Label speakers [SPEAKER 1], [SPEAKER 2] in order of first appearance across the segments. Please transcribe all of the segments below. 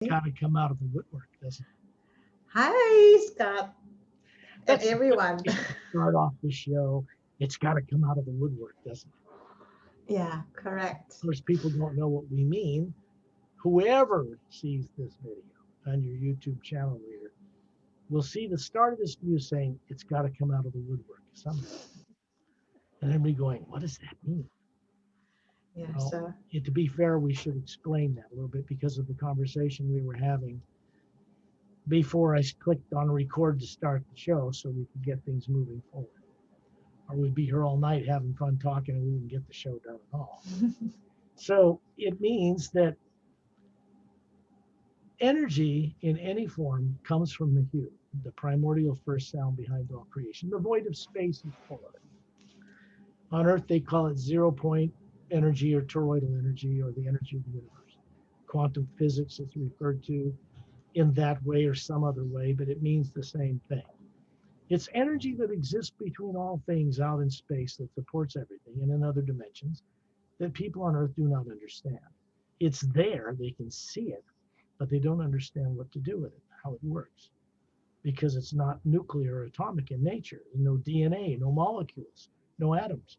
[SPEAKER 1] Got to come out of the woodwork, doesn't it?
[SPEAKER 2] Hi, Scott and
[SPEAKER 1] That's a good
[SPEAKER 2] everyone.
[SPEAKER 1] way to start off the show. It's got to come out of the woodwork, doesn't it?
[SPEAKER 2] Yeah, correct.
[SPEAKER 1] Of course, people don't know what we mean. Whoever sees this video on your YouTube channel later will see the start of this video saying it's got to come out of the woodwork somehow. And then we going, what does that mean?
[SPEAKER 2] Yeah,
[SPEAKER 1] Well,
[SPEAKER 2] so
[SPEAKER 1] to be fair, we should explain that a little bit because of the conversation we were having before I clicked on record to start the show so we could get things moving forward. Or we'd be here all night having fun talking and we wouldn't get the show done at all. So it means that energy in any form comes from the hue, the primordial first sound behind all creation. The void of space is full of it. On Earth, they call it 0 point energy or toroidal energy or the energy of the universe. Quantum physics is referred to in that way or some other way, but it means the same thing. It's energy that exists between all things out in space that supports everything and in other dimensions that people on Earth do not understand. It's there, they can see it, but they don't understand what to do with it, how it works, because it's not nuclear or atomic in nature. No DNA, no molecules, no atoms.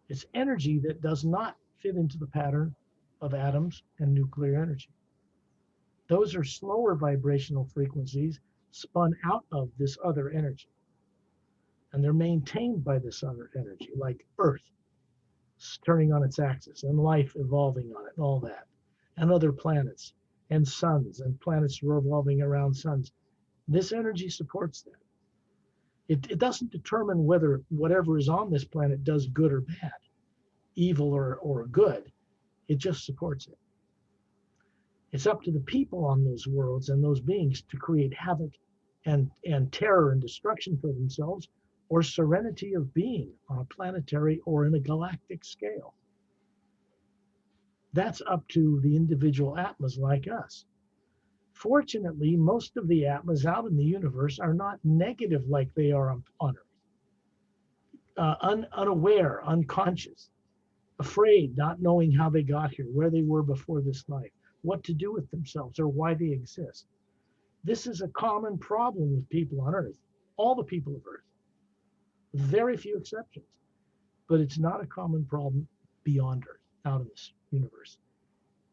[SPEAKER 1] It's energy that does not fit into the pattern of atoms and nuclear energy. Those are slower vibrational frequencies spun out of this other energy. And they're maintained by this other energy, like Earth turning on its axis and life evolving on it and all that, and other planets and suns and planets revolving around suns. This energy supports that. It doesn't determine whether whatever is on this planet does good or bad, evil or good. It just supports it. It's up to the people on those worlds and those beings to create havoc and terror and destruction for themselves or serenity of being on a planetary or in a galactic scale. That's up to the individual atmas like us. Fortunately, most of the atmas out in the universe are not negative like they are on Earth, unaware, unconscious, afraid, not knowing how they got here, where they were before this life, what to do with themselves, or why they exist. This is a common problem with people on Earth, all the people of Earth, very few exceptions. But it's not a common problem beyond Earth, out in this universe.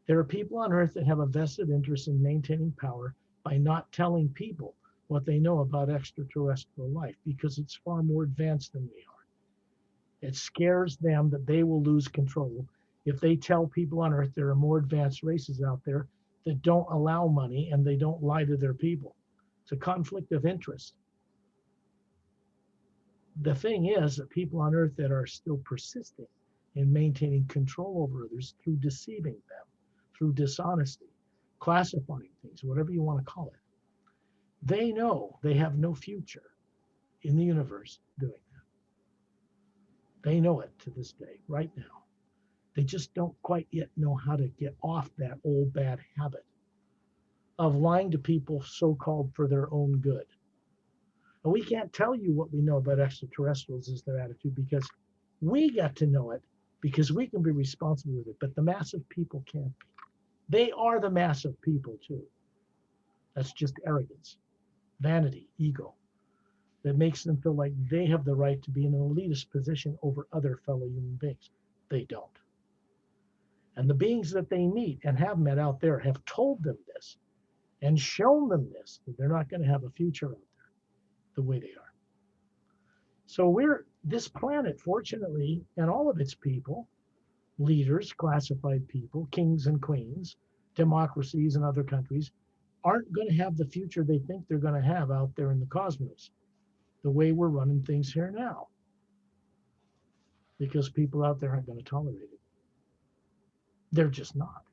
[SPEAKER 1] There are people on Earth that have a vested interest in maintaining power by not telling people what they know about extraterrestrial life because it's far more advanced than we are. It scares them that they will lose control if they tell people on Earth there are more advanced races out there that don't allow money and they don't lie to their people. It's a conflict of interest. The thing is that people on Earth that are still persisting in maintaining control over others through deceiving them, through dishonesty, classifying things, whatever you want to call it, they know they have no future in the universe doing that. They know it to this day, right now. They just don't quite yet know how to get off that old bad habit of lying to people so called for their own good. And we can't tell you what we know about extraterrestrials is their attitude because we got to know it because we can be responsible with it, but the massive people can't be. They are the massive people too. That's just arrogance, vanity, ego that makes them feel like they have the right to be in an elitist position over other fellow human beings. They don't. And the beings that they meet and have met out there have told them this and shown them this, that they're not going to have a future out there the way they are. So this planet, fortunately, and all of its people, leaders, classified people, kings and queens, democracies and other countries, aren't going to have the future they think they're going to have out there in the cosmos, the way we're running things here now, because people out there aren't going to tolerate it. They're just not.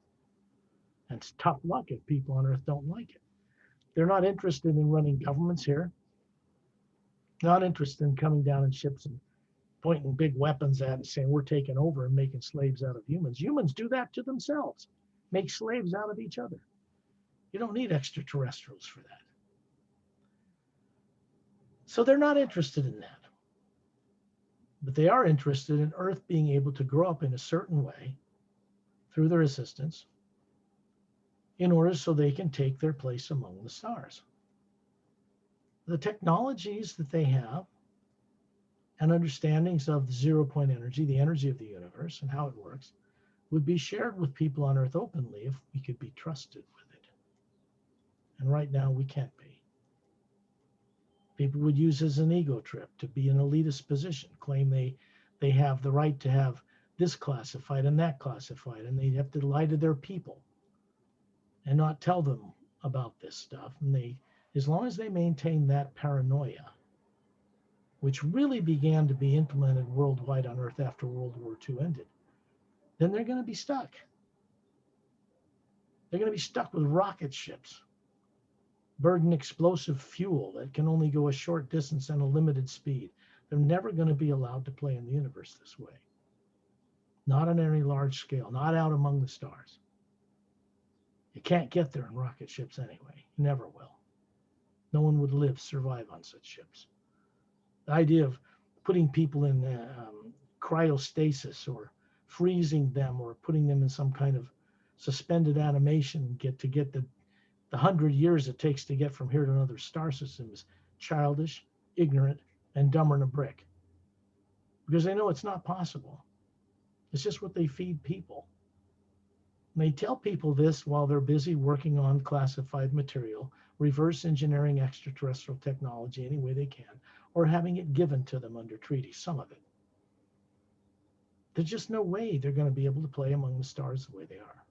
[SPEAKER 1] And it's tough luck if people on Earth don't like it. They're not interested in running governments here, not interested in coming down in ships and pointing big weapons at and saying we're taking over and making slaves out of humans. Humans do that to themselves, make slaves out of each other. You don't need extraterrestrials for that. So they're not interested in that. But they are interested in Earth being able to grow up in a certain way through their assistance in order so they can take their place among the stars. The technologies that they have and understandings of zero point energy, the energy of the universe and how it works, would be shared with people on Earth openly if we could be trusted with it. And right now we can't be. People would use it as an ego trip to be in an elitist position, claim they have the right to have this classified and that classified, and they have to lie to their people and not tell them about this stuff. And they, as long as they maintain that paranoia, which really began to be implemented worldwide on Earth after World War II ended, then they're going to be stuck. They're going to be stuck with rocket ships, burden explosive fuel that can only go a short distance and a limited speed. They're never going to be allowed to play in the universe this way. Not on any large scale, not out among the stars. You can't get there in rocket ships anyway. You never will. No one would survive on such ships. The idea of putting people in cryostasis or freezing them or putting them in some kind of suspended animation to get the 100 years it takes to get from here to another star system is childish, ignorant, and dumber than a brick. Because they know it's not possible. It's just what they feed people. And they tell people this while they're busy working on classified material, reverse engineering extraterrestrial technology any way they can, or having it given to them under treaty, some of it. There's just no way they're going to be able to play among the stars the way they are.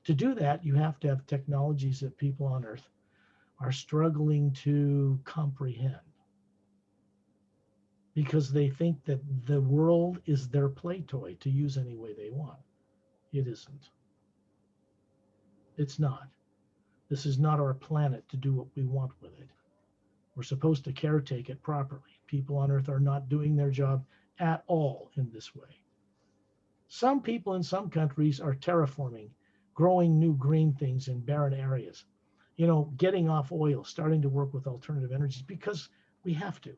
[SPEAKER 1] To do that, you have to have technologies that people on Earth are struggling to comprehend because they think that the world is their play toy to use any way they want. It isn't. It's not. This is not our planet to do what we want with it. We're supposed to caretake it properly. People on Earth are not doing their job at all in this way. Some people in some countries are terraforming, growing new green things in barren areas, getting off oil, starting to work with alternative energies because we have to. It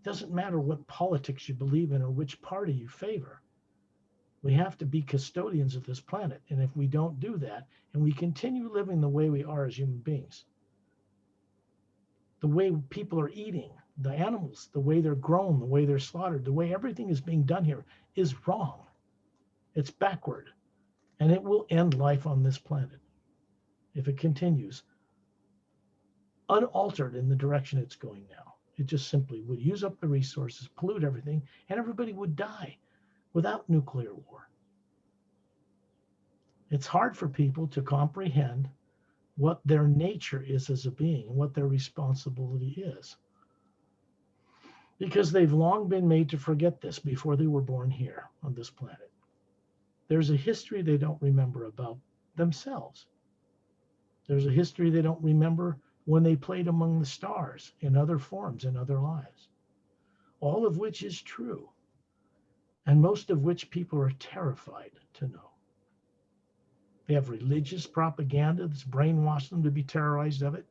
[SPEAKER 1] doesn't matter what politics you believe in or which party you favor. We have to be custodians of this planet. And if we don't do that, and we continue living the way we are as human beings, the way people are eating, the animals, the way they're grown, the way they're slaughtered, the way everything is being done here is wrong. It's backward. And it will end life on this planet if it continues unaltered in the direction it's going now. It just simply would use up the resources, pollute everything, and everybody would die without nuclear war. It's hard for people to comprehend what their nature is as a being and what their responsibility is, because they've long been made to forget this before they were born here on this planet. There's a history they don't remember about themselves. There's a history they don't remember when they played among the stars in other forms, in other lives, all of which is true, and most of which people are terrified to know. They have religious propaganda that's brainwashed them to be terrorized of it.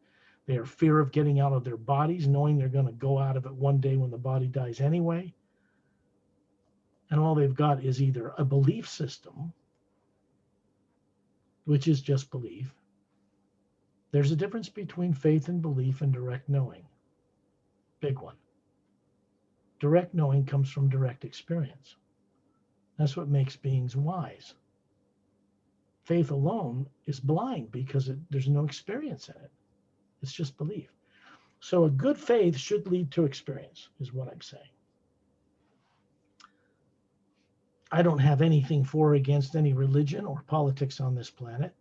[SPEAKER 1] They are fear of getting out of their bodies, knowing they're going to go out of it one day when the body dies anyway. And all they've got is either a belief system, which is just belief. There's a difference between faith and belief and direct knowing. Big one. Direct knowing comes from direct experience. That's what makes beings wise. Faith alone is blind because there's no experience in it. It's just belief. So a good faith should lead to experience, is what I'm saying. I don't have anything for or against any religion or politics on this planet,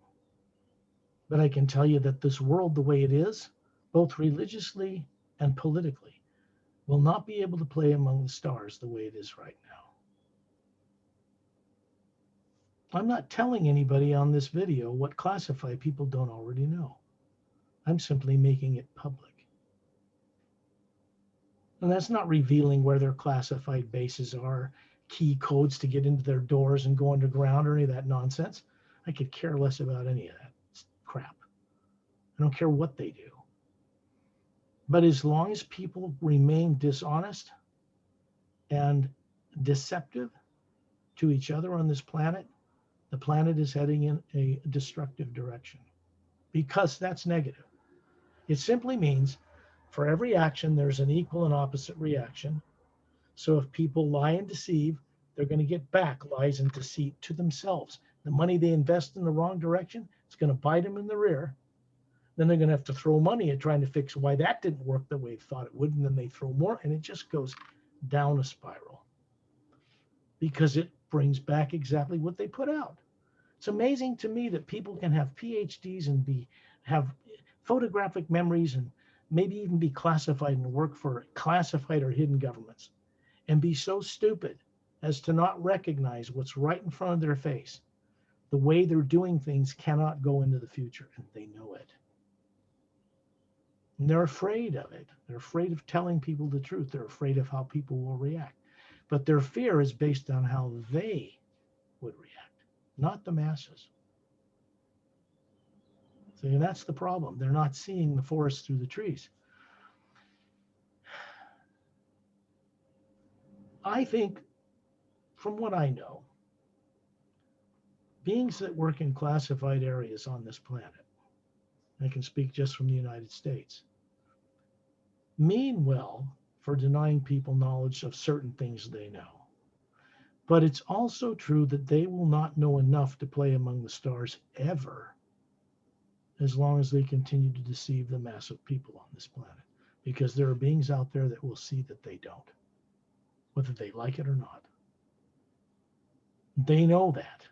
[SPEAKER 1] but I can tell you that this world, the way it is, both religiously and politically, will not be able to play among the stars the way it is right now. I'm not telling anybody on this video what classified people don't already know. I'm simply making it public. And that's not revealing where their classified bases are, key codes to get into their doors and go underground or any of that nonsense. I could care less about any of that crap. I don't care what they do. But as long as people remain dishonest and deceptive to each other on this planet, the planet is heading in a destructive direction because that's negative. It simply means for every action, there's an equal and opposite reaction. So if people lie and deceive, they're going to get back lies and deceit to themselves. The money they invest in the wrong direction, it's going to bite them in the rear. Then they're going to have to throw money at trying to fix why that didn't work the way they thought it would. And then they throw more, and it just goes down a spiral because it brings back exactly what they put out. It's amazing to me that people can have PhDs and have photographic memories and maybe even be classified and work for classified or hidden governments and be so stupid as to not recognize what's right in front of their face. The way they're doing things cannot go into the future, and they know it. And they're afraid of it. They're afraid of telling people the truth. They're afraid of how people will react. But their fear is based on how they would react, not the masses. So that's the problem. They're not seeing the forest through the trees. I think, from what I know, beings that work in classified areas on this planet, I can speak just from the United States, mean well for denying people knowledge of certain things they know. But it's also true that they will not know enough to play among the stars ever, as long as they continue to deceive the mass of people on this planet. Because there are beings out there that will see that they don't, whether they like it or not. They know that.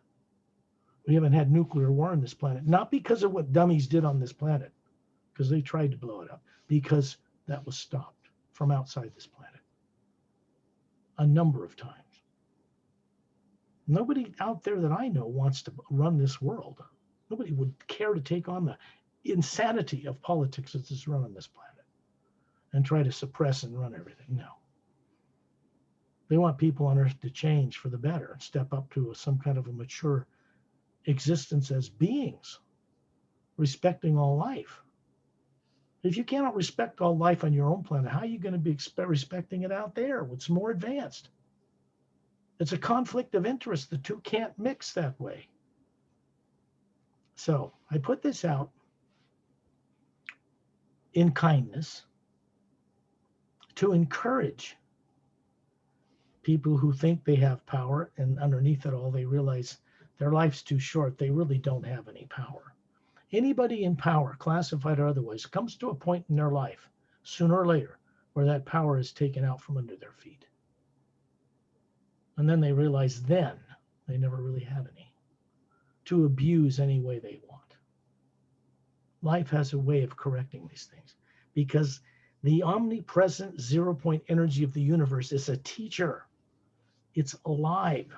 [SPEAKER 1] We haven't had nuclear war on this planet, not because of what dummies did on this planet, because they tried to blow it up, because that was stopped from outside this planet a number of times. Nobody out there that I know wants to run this world. Nobody would care to take on the insanity of politics that's just run on this planet and try to suppress and run everything. No. They want people on Earth to change for the better and step up to some kind of a mature existence as beings, respecting all life. If you cannot respect all life on your own planet, how are you going to be respecting it out there? What's more advanced? It's a conflict of interest. The two can't mix that way. So I put this out in kindness to encourage people who think they have power, and underneath it all, they realize their life's too short. They really don't have any power. Anybody in power, classified or otherwise, comes to a point in their life, sooner or later, where that power is taken out from under their feet. And then they realize then they never really had any to abuse any way they want. Life has a way of correcting these things because the omnipresent zero-point energy of the universe is a teacher. It's alive.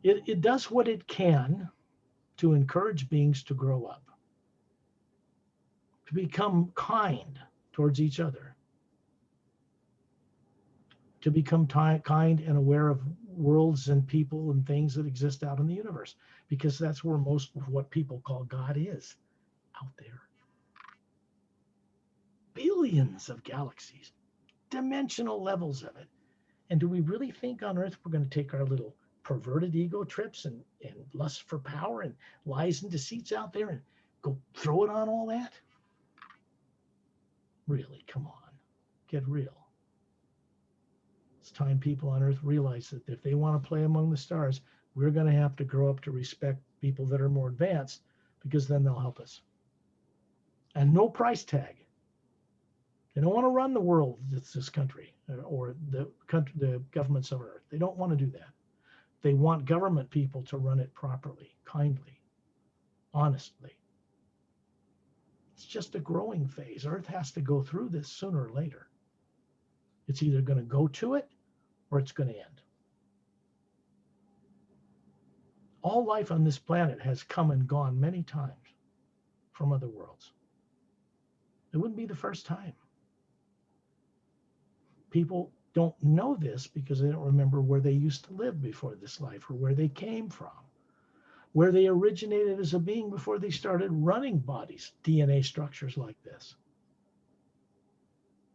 [SPEAKER 1] It does what it can to encourage beings to grow up, to become kind towards each other, to become kind and aware of worlds and people and things that exist out in the universe, because that's where most of what people call God is, out there. Billions of galaxies, dimensional levels of it. And do we really think on Earth we're going to take our little perverted ego trips and lust for power and lies and deceits out there and go throw it on all that? Really, come on, get real. It's time people on Earth realize that if they want to play among the stars, we're going to have to grow up to respect people that are more advanced, because then they'll help us. And no price tag. They don't want to run the world, this country, or the governments of Earth. They don't want to do that. They want government people to run it properly, kindly, honestly. It's just a growing phase. Earth has to go through this sooner or later. It's either going to go to it or it's going to end. All life on this planet has come and gone many times from other worlds. It wouldn't be the first time. People don't know this because they don't remember where they used to live before this life, or where they came from, where they originated as a being before they started running bodies, DNA structures like this.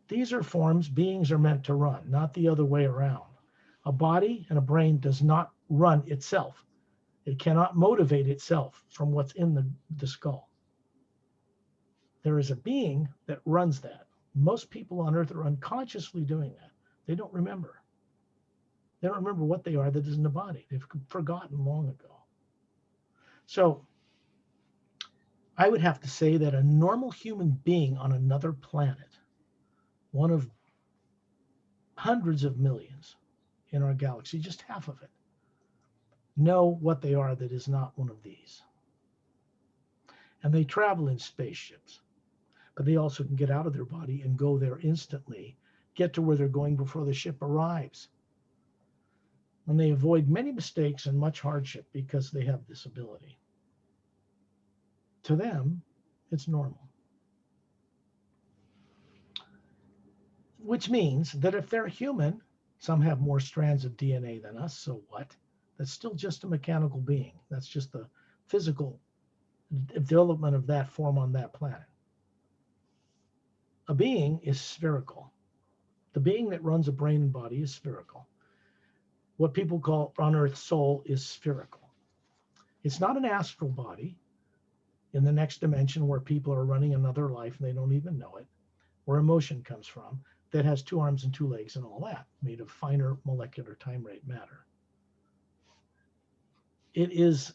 [SPEAKER 1] These are forms beings are meant to run, not the other way around. A body and a brain does not run itself. It cannot motivate itself from what's in the skull. There is a being that runs that. Most people on earth are unconsciously doing that. They don't remember. They don't remember what they are that is in the body. They've forgotten long ago. So I would have to say that a normal human being on another planet, one of hundreds of millions in our galaxy, just half of it, know what they are that is not one of these. And they travel in spaceships, but they also can get out of their body and go there instantly, get to where they're going before the ship arrives. And they avoid many mistakes and much hardship because they have this ability. To them, it's normal. Which means that if they're human, some have more strands of DNA than us, so what? That's still just a mechanical being. That's just the physical development of that form on that planet. A being is spherical. The being that runs a brain and body is spherical. What people call on Earth soul is spherical. It's not an astral body in the next dimension where people are running another life and they don't even know it, where emotion comes from, that has 2 arms and 2 legs and all that, made of finer molecular time rate matter. It is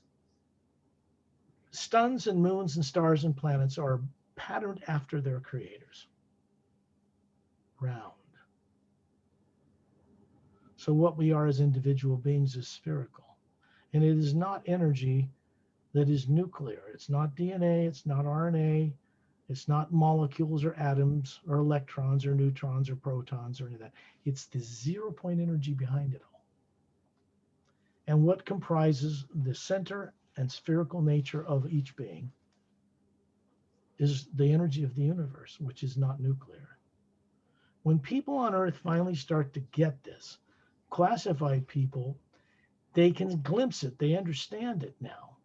[SPEAKER 1] suns and moons and stars and planets are patterned after their creators. Round. So what we are as individual beings is spherical. And it is not energy that is nuclear. It's not DNA, it's not RNA, it's not molecules or atoms or electrons or neutrons or protons or any of that. It's the 0-point energy behind it all. And what comprises the center and spherical nature of each being is the energy of the universe, which is not nuclear. When people on Earth finally start to get this, classified people, they can glimpse it, they understand it now.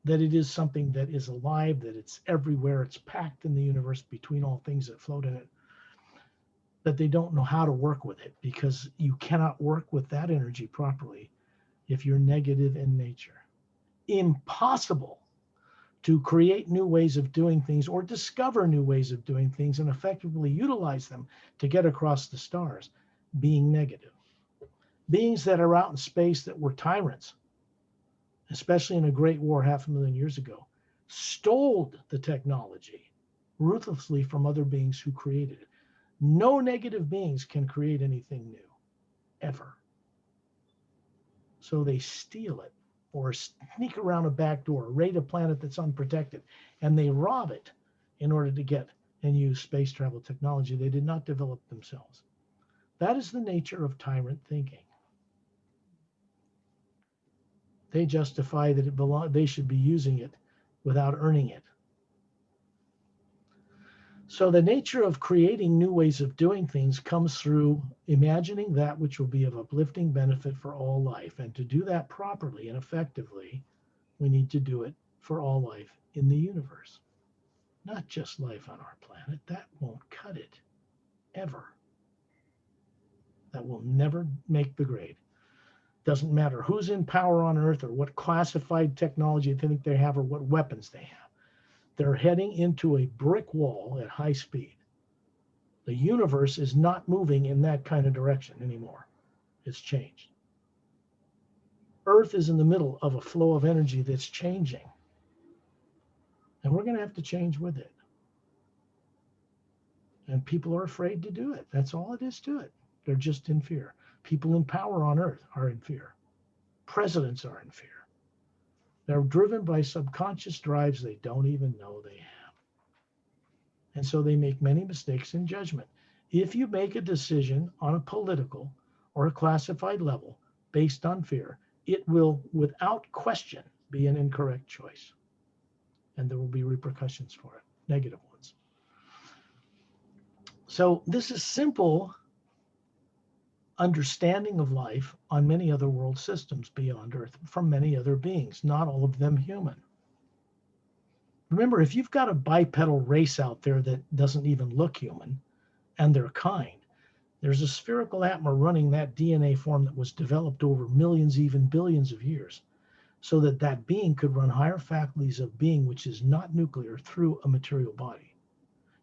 [SPEAKER 1] That it is something that is alive, that it's everywhere, it's packed in the universe between all things that float in it, that they don't know how to work with it because you cannot work with that energy properly if you're negative in nature. Impossible to create new ways of doing things or discover new ways of doing things and effectively utilize them to get across the stars, being negative. Beings that are out in space that were tyrants, especially in a great war 500,000 years ago, stole the technology ruthlessly from other beings who created it. No negative beings can create anything new, ever. So they steal it or sneak around a back door, raid a planet that's unprotected, and they rob it in order to get and use space travel technology they did not develop themselves. That is the nature of tyrant thinking. They justify that they should be using it without earning it. So the nature of creating new ways of doing things comes through imagining that which will be of uplifting benefit for all life. And to do that properly and effectively, we need to do it for all life in the universe. Not just life on our planet. That won't cut it, ever. That will never make the grade. Doesn't matter who's in power on Earth or what classified technology they think they have or what weapons they have. They're heading into a brick wall at high speed. The universe is not moving in that kind of direction anymore. It's changed. Earth is in the middle of a flow of energy that's changing. And we're going to have to change with it. And people are afraid to do it. That's all it is to it. They're just in fear. People in power on Earth are in fear. Presidents are in fear. They're driven by subconscious drives they don't even know they have. And so they make many mistakes in judgment. If you make a decision on a political or a classified level based on fear, it will, without question, be an incorrect choice. And there will be repercussions for it, negative ones. So this is simple understanding of life on many other world systems beyond Earth from many other beings, not all of them human. Remember, if you've got a bipedal race out there that doesn't even look human and they're kind, There's a spherical atma running that DNA form that was developed over millions, even billions of years, so that that being could run higher faculties of being, which is not nuclear, through a material body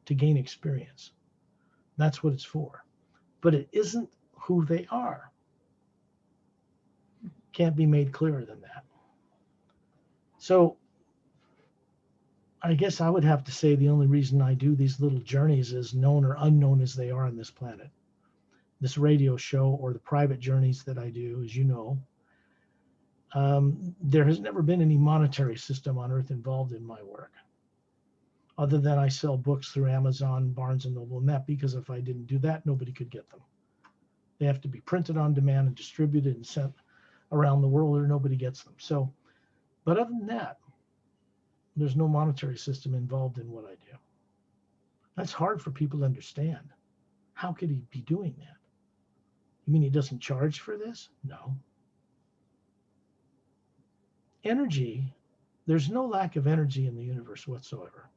[SPEAKER 1] to gain experience. That's what it's for. But it isn't who they are. Can't be made clearer than that. So I guess I would have to say the only reason I do these little journeys, as known or unknown as they are on this planet, this radio show or the private journeys that I do, as you know, there has never been any monetary system on Earth involved in my work, other than I sell books through Amazon, Barnes and Noble, and that because if I didn't do that, nobody could get them. They have to be printed on demand and distributed and sent around the world, or nobody gets them. So, but other than that, there's no monetary system involved in what I do. That's hard for people to understand. How could he be doing that? You mean he doesn't charge for this? No. Energy, there's no lack of energy in the universe whatsoever.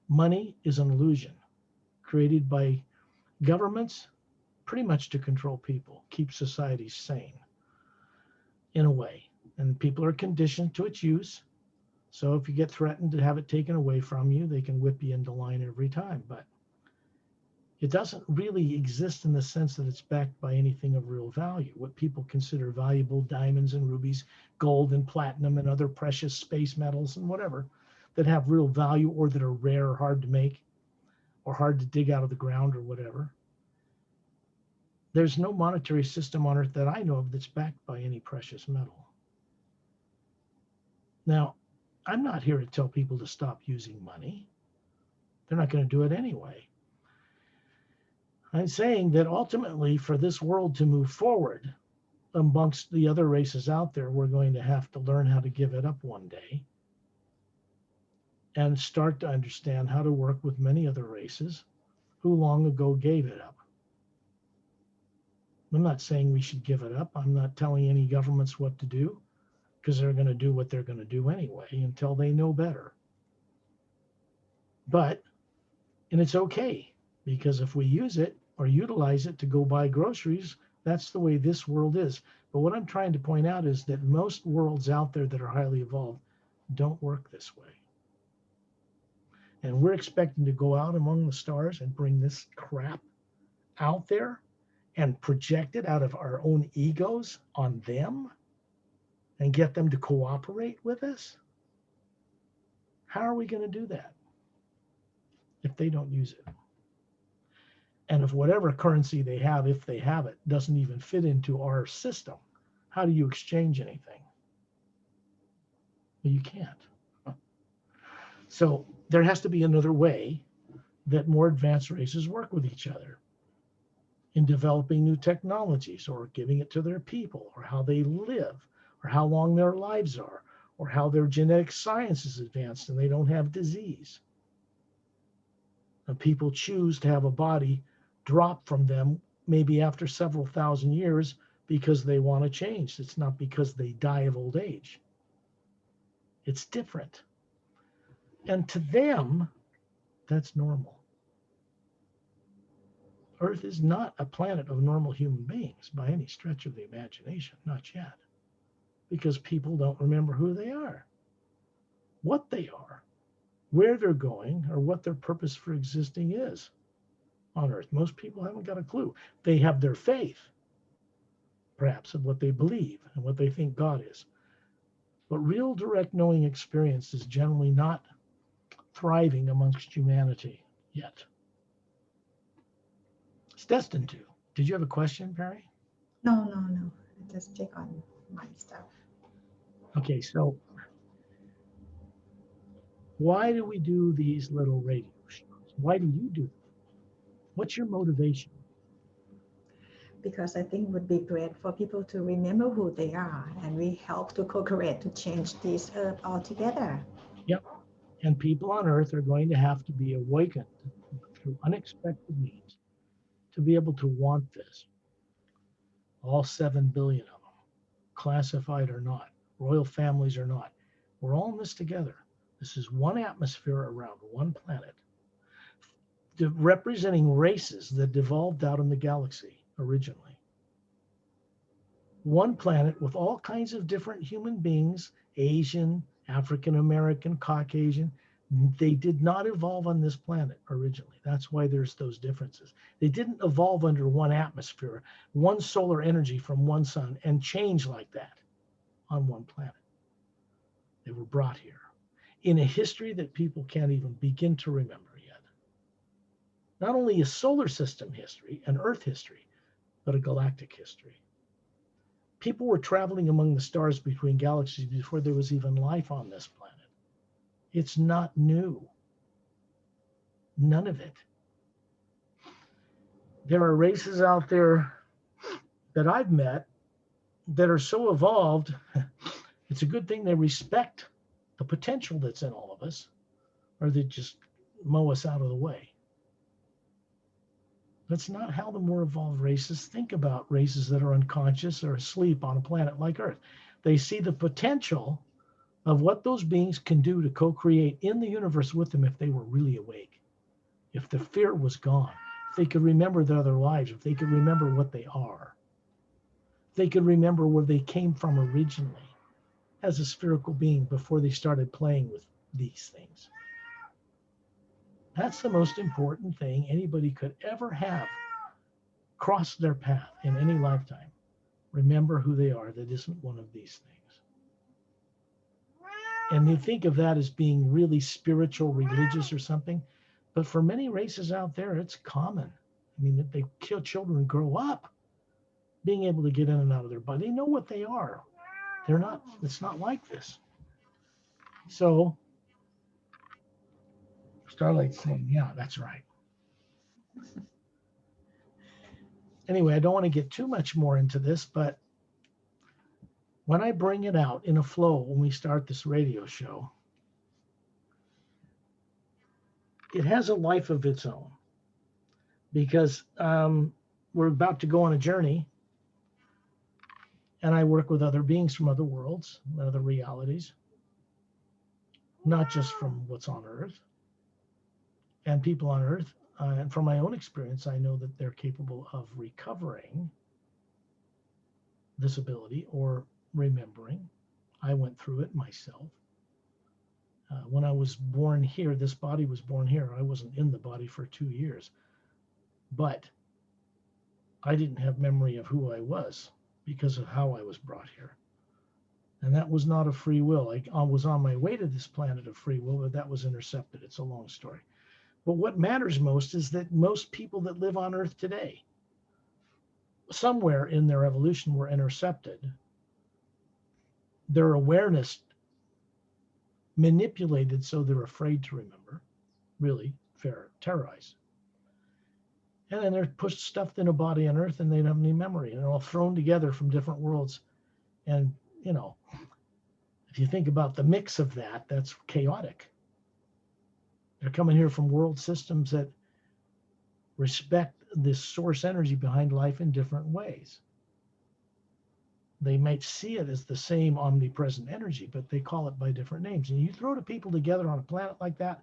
[SPEAKER 1] Money is an illusion created by governments pretty much to control people, keep societies sane in a way. And people are conditioned to its use. So if you get threatened to have it taken away from you, they can whip you into line every time. But it doesn't really exist in the sense that it's backed by anything of real value. What people consider valuable, diamonds and rubies, gold and platinum and other precious space metals and whatever that have real value or that are rare or hard to make or hard to dig out of the ground or whatever. There's no monetary system on Earth that I know of that's backed by any precious metal. Now, I'm not here to tell people to stop using money. They're not going to do it anyway. I'm saying that ultimately, for this world to move forward amongst the other races out there, we're going to have to learn how to give it up one day and start to understand how to work with many other races who long ago gave it up. I'm not saying we should give it up. I'm not telling any governments what to do because they're going to do what they're going to do anyway until they know better. But, and it's okay, because if we use it or utilize it to go buy groceries, that's the way this world is. But what I'm trying to point out is that most worlds out there that are highly evolved don't work this way. And we're expecting to go out among the stars and bring this crap out there and project it out of our own egos on them and get them to cooperate with us? How are we going to do that if they don't use it? And if whatever currency they have, if they have it, doesn't even fit into our system, how do you exchange anything? Well, you can't. So there has to be another way that more advanced races work with each other in developing new technologies or giving it to their people or how they live or how long their lives are or how their genetic science is advanced and they don't have disease. And people choose to have a body drop from them maybe after several thousand years because they want to change. It's not because they die of old age. It's different. And to them, that's normal. Earth is not a planet of normal human beings by any stretch of the imagination, not yet, because people don't remember who they are, what they are, where they're going, or what their purpose for existing is on Earth. Most people haven't got a clue. They have their faith, perhaps, of what they believe and what they think God is. But real direct knowing experience is generally not thriving amongst humanity yet. It's destined to. Did you have a question, Perry?
[SPEAKER 2] No. I just check on my stuff.
[SPEAKER 1] Okay, so why do we do these little radio shows? Why do you do them? What's your motivation?
[SPEAKER 2] Because I think it would be great for people to remember who they are, and we help to co-create to change this earth altogether.
[SPEAKER 1] Yep. And people on Earth are going to have to be awakened through unexpected means to be able to want this. All 7 billion of them, classified or not, royal families or not. We're all in this together. This is one atmosphere around one planet. representing races that evolved out in the galaxy originally. One planet with all kinds of different human beings, Asian, African American, Caucasian. They did not evolve on this planet originally. That's why there's those differences. They didn't evolve under one atmosphere, one solar energy from one sun, and change like that on one planet. They were brought here in a history that people can't even begin to remember yet. Not only a solar system history, an Earth history, but a galactic history. People were traveling among the stars between galaxies before there was even life on this planet. It's not new. None of it. There are races out there that I've met that are so evolved, it's a good thing they respect the potential that's in all of us, or they just mow us out of the way. That's not how the more evolved races think about races that are unconscious or asleep on a planet like Earth. They see the potential of what those beings can do to co-create in the universe with them if they were really awake, if the fear was gone, if they could remember their other lives, if they could remember what they are, if they could remember where they came from originally as a spherical being before they started playing with these things. That's the most important thing anybody could ever have cross their path in any lifetime. Remember who they are that isn't one of these things. And you think of that as being really spiritual, religious or something, but for many races out there, it's common. I mean, that they kill children and grow up being able to get in and out of their body. They know what they are. They're not, it's not like this. So Starlight's saying, yeah, that's right. Anyway, I don't want to get too much more into this, but when I bring it out in a flow when we start this radio show, it has a life of its own because we're about to go on a journey and I work with other beings from other worlds, other realities, not just from what's on Earth and people on Earth. And from my own experience, I know that they're capable of recovering this ability or remembering. I went through it myself. When I was born here, this body was born here. I wasn't in the body for 2 years, but I didn't have memory of who I was because of how I was brought here. And that was not a free will. I was on my way to this planet of free will, but that was intercepted. It's a long story. But what matters most is that most people that live on Earth today, somewhere in their evolution, were intercepted. Their awareness manipulated so they're afraid to remember, really terrorized. And then they're pushed, stuffed in a body on Earth and they don't have any memory. And they're all thrown together from different worlds. And, you know, if you think about the mix of that, that's chaotic. They're coming here from world systems that respect this source energy behind life in different ways. They might see it as the same omnipresent energy, but they call it by different names. And you throw the people together on a planet like that,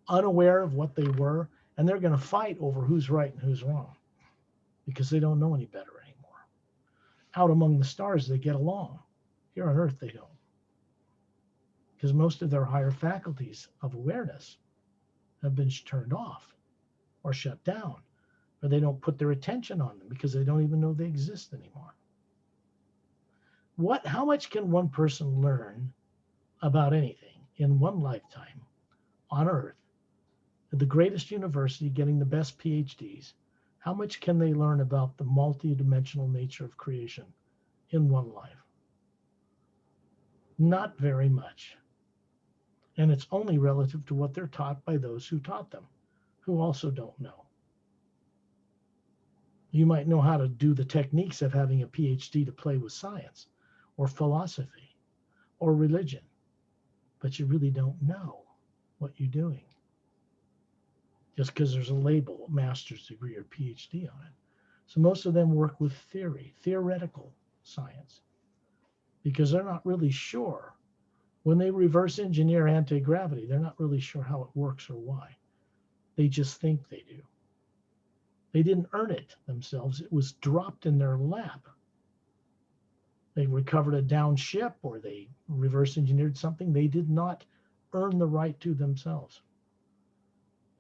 [SPEAKER 1] unaware of what they were, and they're going to fight over who's right and who's wrong because they don't know any better anymore. Out among the stars, they get along. Here on Earth, they don't. Because most of their higher faculties of awareness have been turned off or shut down, or they don't put their attention on them because they don't even know they exist anymore. How much can one person learn about anything in one lifetime on Earth, at the greatest university getting the best PhDs? How much can they learn about the multi-dimensional nature of creation in one life? Not very much. And it's only relative to what they're taught by those who taught them, who also don't know. You might know how to do the techniques of having a PhD to play with science or philosophy or religion, but you really don't know what you're doing just because there's a label, master's degree or PhD on it. So most of them work with theoretical science, because they're not really sure. When they reverse engineer anti-gravity, they're not really sure how it works or why. They just think they do. They didn't earn it themselves. It was dropped in their lap. They recovered a down ship or they reverse engineered something. They did not earn the right to themselves.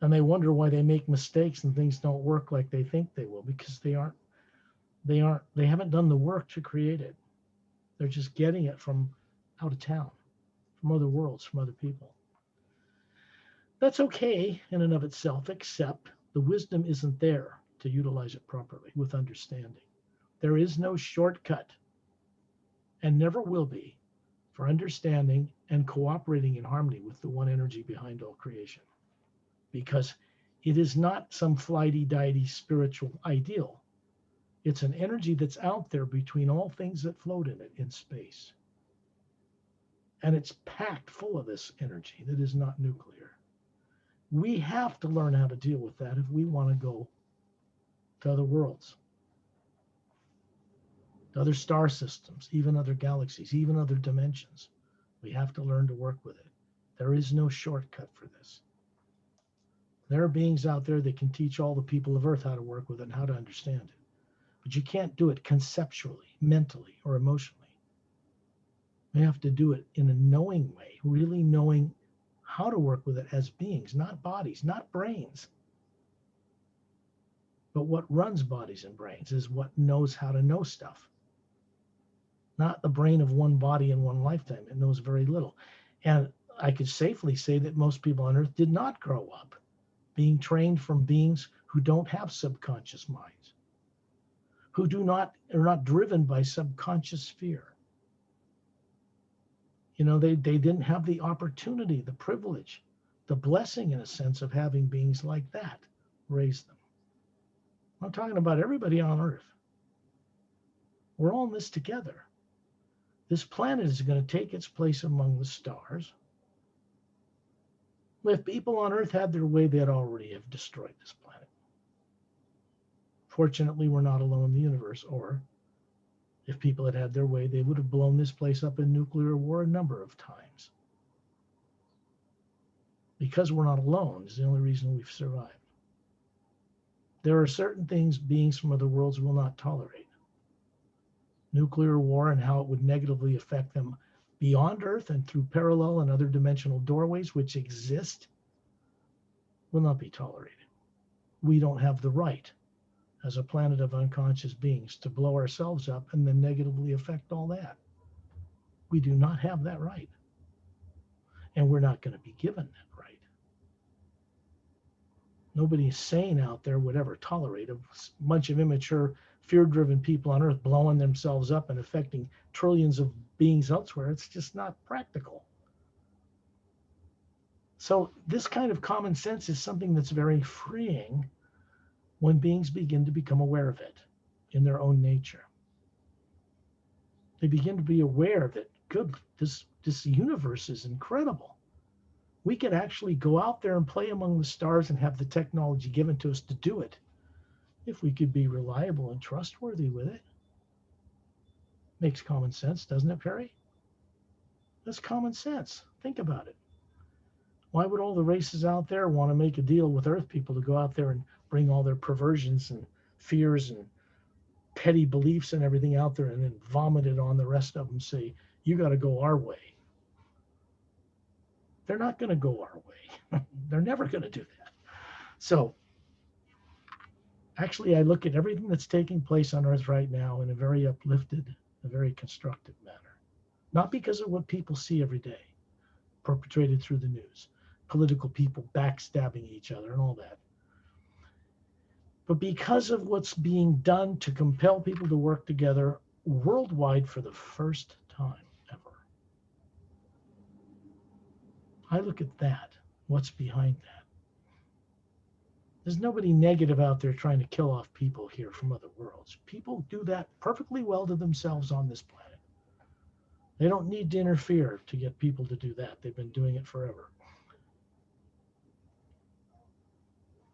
[SPEAKER 1] And they wonder why they make mistakes and things don't work like they think they will, because they haven't done the work to create it. They're just getting it from out of town, from other worlds, from other people. That's okay in and of itself, except the wisdom isn't there to utilize it properly with understanding. There is no shortcut, and never will be, for understanding and cooperating in harmony with the one energy behind all creation. Because it is not some flighty-dighty spiritual ideal. It's an energy that's out there between all things that float in it in space. And it's packed full of this energy that is not nuclear. We have to learn how to deal with that if we want to go to other worlds, to other star systems, even other galaxies, even other dimensions. We have to learn to work with it. There is no shortcut for this. There are beings out there that can teach all the people of Earth how to work with it and how to understand it. But you can't do it conceptually, mentally, or emotionally. You have to do it in a knowing way, really knowing how to work with it as beings, not bodies, not brains. But what runs bodies and brains is what knows how to know stuff. Not the brain of one body in one lifetime. It knows very little. And I could safely say that most people on Earth did not grow up being trained from beings who don't have subconscious minds, who are not driven by subconscious fear. You know, they didn't have the opportunity, the privilege, the blessing, in a sense, of having beings like that raise them. I'm talking about everybody on Earth. We're all in this together. This planet is going to take its place among the stars. If people on Earth had their way, they'd already have destroyed this planet. Fortunately, we're not alone in the universe, or if people had had their way, they would have blown this place up in nuclear war a number of times. Because we're not alone is the only reason we've survived. There are certain things beings from other worlds will not tolerate. Nuclear war and how it would negatively affect them beyond Earth and through parallel and other dimensional doorways which exist will not be tolerated. We don't have the right as a planet of unconscious beings to blow ourselves up and then negatively affect all that. We do not have that right. And we're not going to be given that right. Nobody sane out there would ever tolerate a bunch of immature, fear-driven people on Earth blowing themselves up and affecting trillions of beings elsewhere. It's just not practical. So this kind of common sense is something that's very freeing when beings begin to become aware of it in their own nature. They begin to be aware that, good, this universe is incredible. We could actually go out there and play among the stars and have the technology given to us to do it if we could be reliable and trustworthy with it. Makes common sense, doesn't it, Perry? That's common sense. Think about it. Why would all the races out there want to make a deal with Earth people to go out there and bring all their perversions and fears and petty beliefs and everything out there and then vomit it on the rest of them and say, you got to go our way? They're not going to go our way. They're never going to do that. So actually, I look at everything that's taking place on Earth right now in a very uplifted, a very constructive manner. Not because of what people see every day, perpetrated through the news, political people backstabbing each other and all that, but because of what's being done to compel people to work together worldwide for the first time ever. I look at that. What's behind that? There's nobody negative out there trying to kill off people here from other worlds. People do that perfectly well to themselves on this planet. They don't need to interfere to get people to do that. They've been doing it forever.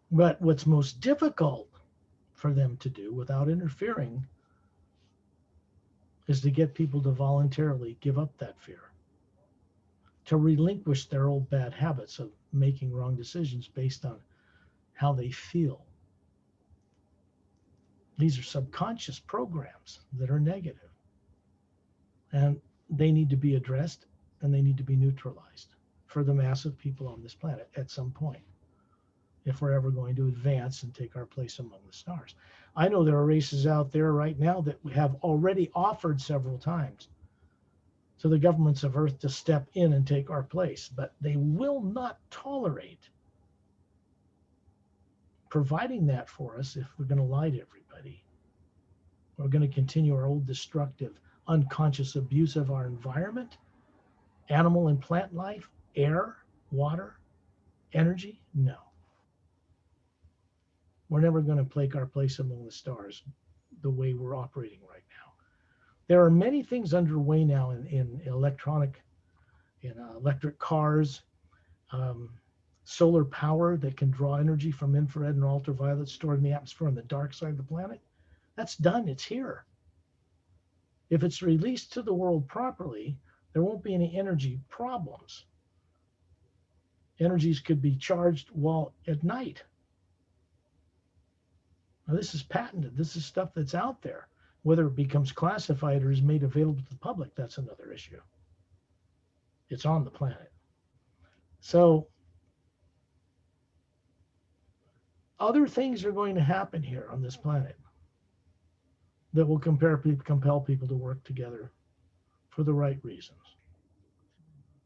[SPEAKER 1] But what's most difficult for them to do without interfering is to get people to voluntarily give up that fear, to relinquish their old bad habits of making wrong decisions based on how they feel. These are subconscious programs that are negative, and they need to be addressed and they need to be neutralized for the mass of people on this planet at some point, if we're ever going to advance and take our place among the stars. I know there are races out there right now that we have already offered several times to the governments of Earth to step in and take our place, but they will not tolerate providing that for us if we're going to lie to everybody. We're going to continue our old destructive, unconscious abuse of our environment, animal and plant life, air, water, energy. No. We're never going to take our place among the stars the way we're operating right now. There are many things underway now in electric cars, solar power that can draw energy from infrared and ultraviolet stored in the atmosphere on the dark side of the planet. That's done. It's here. If it's released to the world properly, there won't be any energy problems. Energies could be charged while at night. Now, this is patented. This is stuff that's out there. Whether it becomes classified or is made available to the public, that's another issue. It's on the planet. So other things are going to happen here on this planet that will compel people to work together for the right reasons,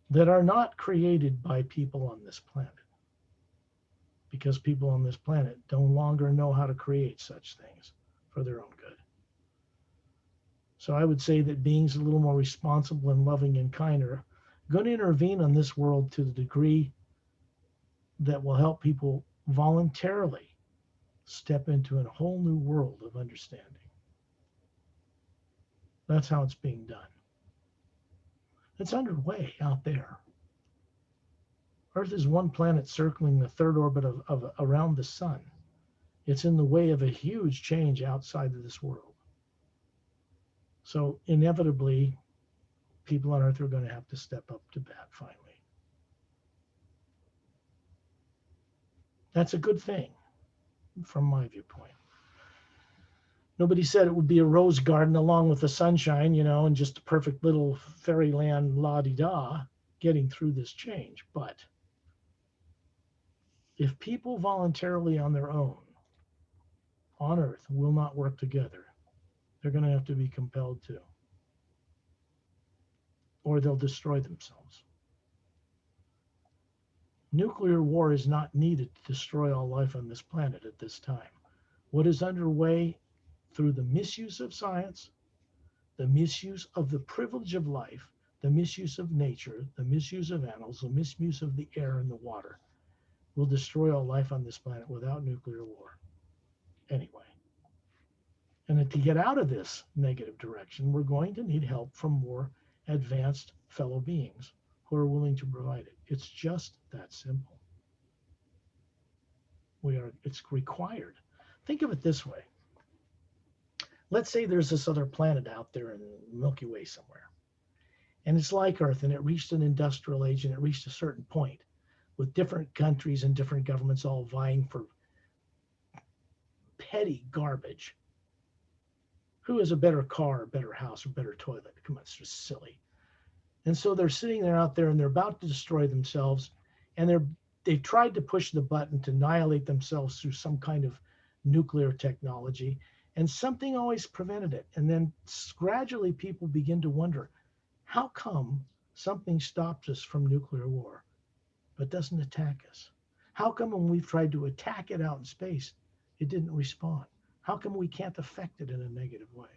[SPEAKER 1] that are not created by people on this planet, because people on this planet no longer know how to create such things for their own good. So I would say that beings a little more responsible and loving and kind are going to intervene on this world to the degree that will help people voluntarily step into a whole new world of understanding. That's how it's being done. It's underway out there. Earth is one planet circling the third orbit of around the sun. It's in the way of a huge change outside of this world. So inevitably, people on Earth are going to have to step up to bat finally. That's a good thing from my viewpoint. Nobody said it would be a rose garden along with the sunshine, and just a perfect little fairyland la-di-da getting through this change. But if people voluntarily on their own on Earth will not work together, they're going to have to be compelled to, or they'll destroy themselves. Nuclear war is not needed to destroy all life on this planet at this time. What is underway through the misuse of science, the misuse of the privilege of life, the misuse of nature, the misuse of animals, the misuse of the air and the water, will destroy all life on this planet without nuclear war. Anyway. And to get out of this negative direction, we're going to need help from more advanced fellow beings who are willing to provide it. It's just that simple. It's required. Think of it this way. Let's say there's this other planet out there in the Milky Way somewhere. And it's like Earth, and it reached an industrial age, and it reached a certain point with different countries and different governments all vying for petty garbage. Who has a better car, a better house, or better toilet? Come on, it's just silly. And so they're sitting there out there, and they're about to destroy themselves, and they've tried to push the button to annihilate themselves through some kind of nuclear technology, and something always prevented it. And then gradually people begin to wonder, how come something stops us from nuclear war but doesn't attack us? How come when we've tried to attack it out in space, it didn't respond? How come we can't affect it in a negative way?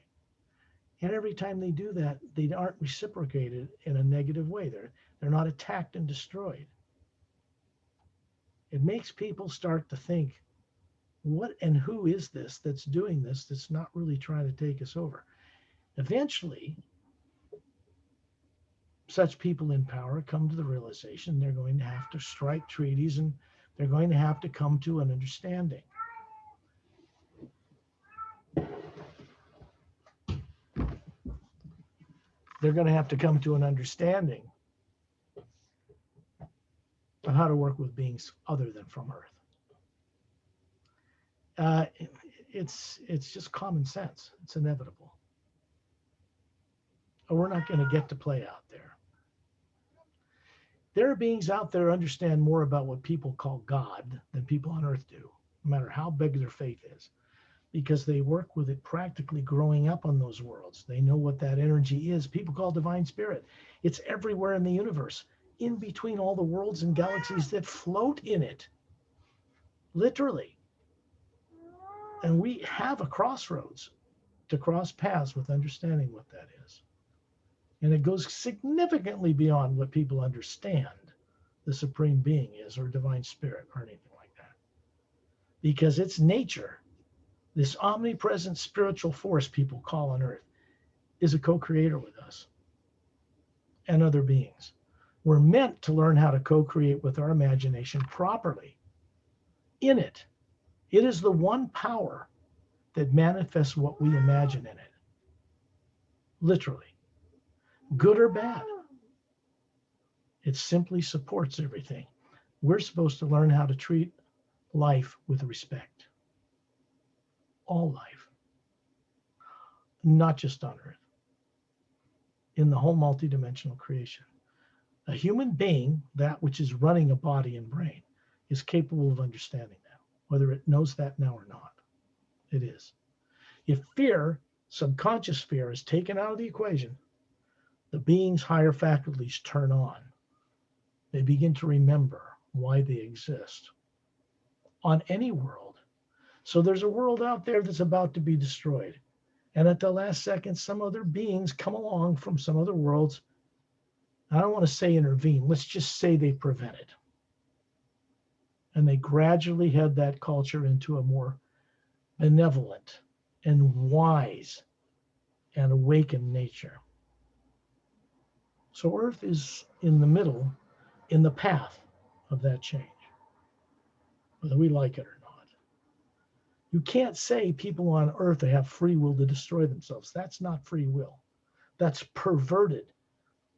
[SPEAKER 1] And every time they do that, they aren't reciprocated in a negative way. They're not attacked and destroyed. It makes people start to think, what and who is this that's doing this, that's not really trying to take us over? Eventually, such people in power come to the realization they're going to have to strike treaties, and they're going to have to come to an understanding. They're going to have to come to an understanding of how to work with beings other than from Earth. Uh, it's just common sense. It's inevitable. We're not going to get to play out there. There are beings out there who understand more about what people call God than people on earth do, no matter how big their faith is, because they work with it practically growing up on those worlds. They know what that energy is. People call divine spirit. It's everywhere in the universe, in between all the worlds and galaxies that float in it, literally. And we have a crossroads to cross paths with understanding what that is. And it goes significantly beyond what people understand the supreme being is or divine spirit or anything like that. Because its nature, this omnipresent spiritual force people call on earth, is a co-creator with us and other beings. We're meant to learn how to co-create with our imagination properly. In it, it is the one power that manifests what we imagine in it. Literally, good or bad. It simply supports everything. We're supposed to learn how to treat life with respect. All life, not just on earth, in the whole multidimensional creation. A human being, that which is running a body and brain, is capable of understanding that, whether it knows that now or not. It is. If fear, subconscious fear, is taken out of the equation, the being's higher faculties turn on. They begin to remember why they exist on any world. So there's a world out there that's about to be destroyed. And at the last second, some other beings come along from some other worlds. I don't want to say intervene. Let's just say they prevent it. And they gradually head that culture into a more benevolent and wise and awakened nature. So Earth is in the middle, in the path of that change, whether we like it or not. You can't say people on Earth have free will to destroy themselves. That's not free will. That's perverted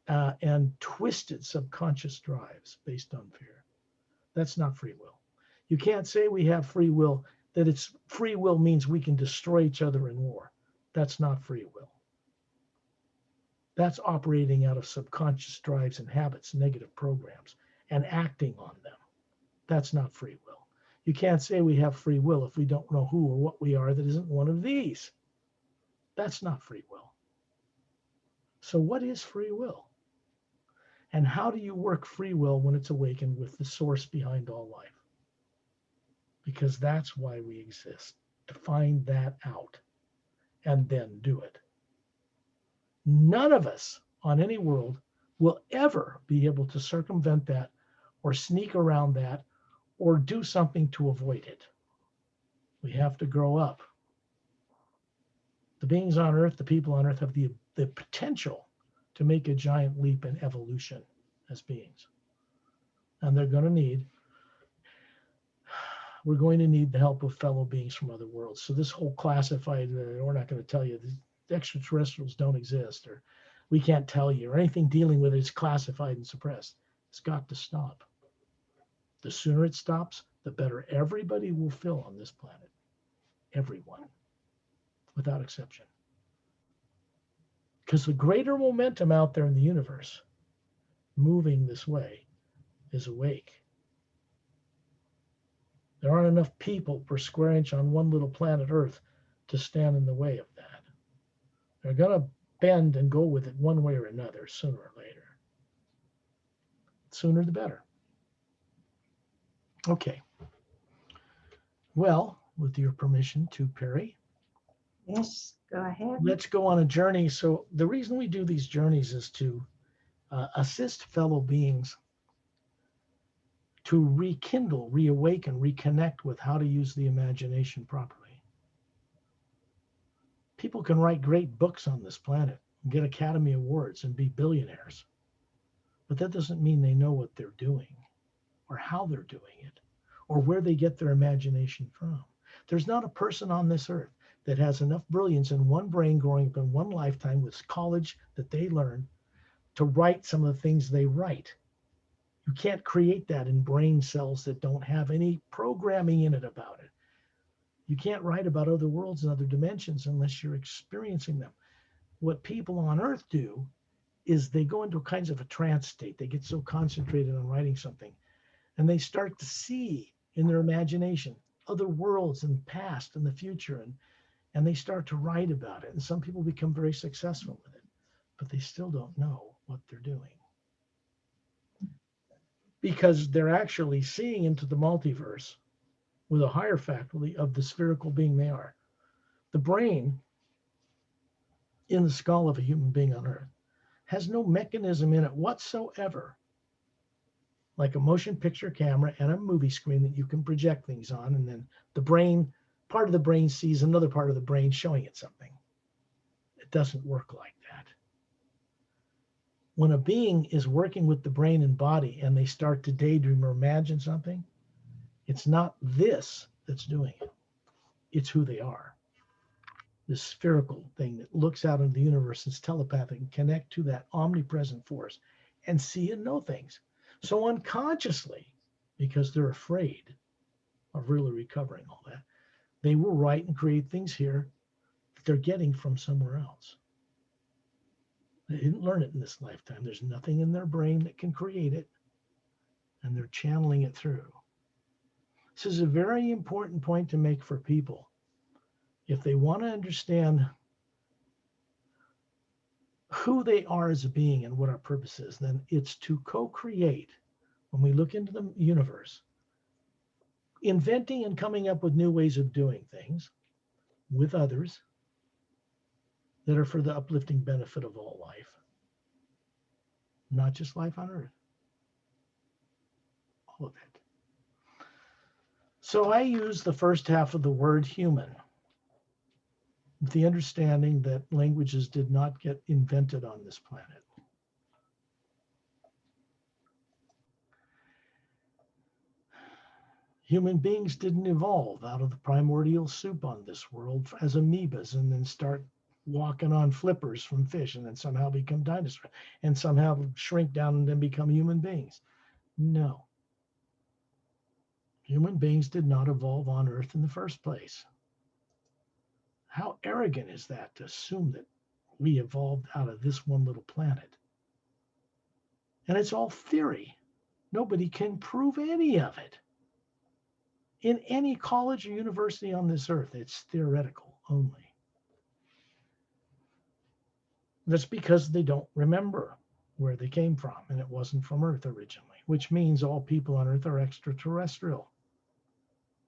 [SPEAKER 1] and twisted subconscious drives based on fear. That's not free will. You can't say we have free will, that it's free will means we can destroy each other in war. That's not free will. That's operating out of subconscious drives and habits, negative programs, and acting on them. That's not free will. You can't say we have free will if we don't know who or what we are that isn't one of these. That's not free will. So what is free will? And how do you work free will when it's awakened with the source behind all life? Because that's why we exist, to find that out and then do it. None of us on any world will ever be able to circumvent that or sneak around that or do something to avoid it. We have to grow up. The beings on earth, the people on earth have the potential to make a giant leap in evolution as beings. And we're going to need the help of fellow beings from other worlds. So this whole classified, we're not going to tell you the extraterrestrials don't exist, or we can't tell you, or anything dealing with it is classified and suppressed. It's got to stop. The sooner it stops, the better everybody will feel on this planet. Everyone, without exception. Because the greater momentum out there in the universe moving this way is awake. There aren't enough people per square inch on one little planet Earth to stand in the way of that. They're going to bend and go with it one way or another, sooner or later. Sooner the better. Okay. Well, with your permission to Perry.
[SPEAKER 2] Yes, go ahead.
[SPEAKER 1] Let's go on a journey. So the reason we do these journeys is to assist fellow beings to rekindle, reawaken, reconnect with how to use the imagination properly. People can write great books on this planet and get Academy Awards and be billionaires. But that doesn't mean they know what they're doing or how they're doing it or where they get their imagination from. There's not a person on this earth that has enough brilliance in one brain growing up in one lifetime with college that they learn to write some of the things they write. You can't create that in brain cells that don't have any programming in it about it. You can't write about other worlds and other dimensions unless you're experiencing them. What people on Earth do is they go into kinds of a trance state. They get so concentrated on writing something, and they start to see in their imagination other worlds and past and the future, and they start to write about it. And some people become very successful with it, but they still don't know what they're doing because they're actually seeing into the multiverse with a higher faculty of the spherical being they are. The brain in the skull of a human being on Earth has no mechanism in it whatsoever, like a motion picture camera and a movie screen that you can project things on, and then the brain, part of the brain sees another part of the brain showing it something. It doesn't work like that. When a being is working with the brain and body and they start to daydream or imagine something, it's not this that's doing it. It's who they are. This spherical thing that looks out into the universe and is telepathic and connect to that omnipresent force and see and know things. So unconsciously, because they're afraid of really recovering all that, they will write and create things here that they're getting from somewhere else. They didn't learn it in this lifetime. There's nothing in their brain that can create it, and they're channeling it through. This is a very important point to make for people. If they want to understand who they are as a being and what our purpose is, then it's to co-create. When we look into the universe, inventing and coming up with new ways of doing things with others that are for the uplifting benefit of all life, not just life on Earth, all of it. So I use the first half of the word human with the understanding that languages did not get invented on this planet. Human beings didn't evolve out of the primordial soup on this world as amoebas and then start walking on flippers from fish and then somehow become dinosaurs and somehow shrink down and then become human beings. No. Human beings did not evolve on Earth in the first place. How arrogant is that to assume that we evolved out of this one little planet? And it's all theory. Nobody can prove any of it. In any college or university on this earth, it's theoretical only. That's because they don't remember where they came from, and it wasn't from Earth originally, which means all people on Earth are extraterrestrial.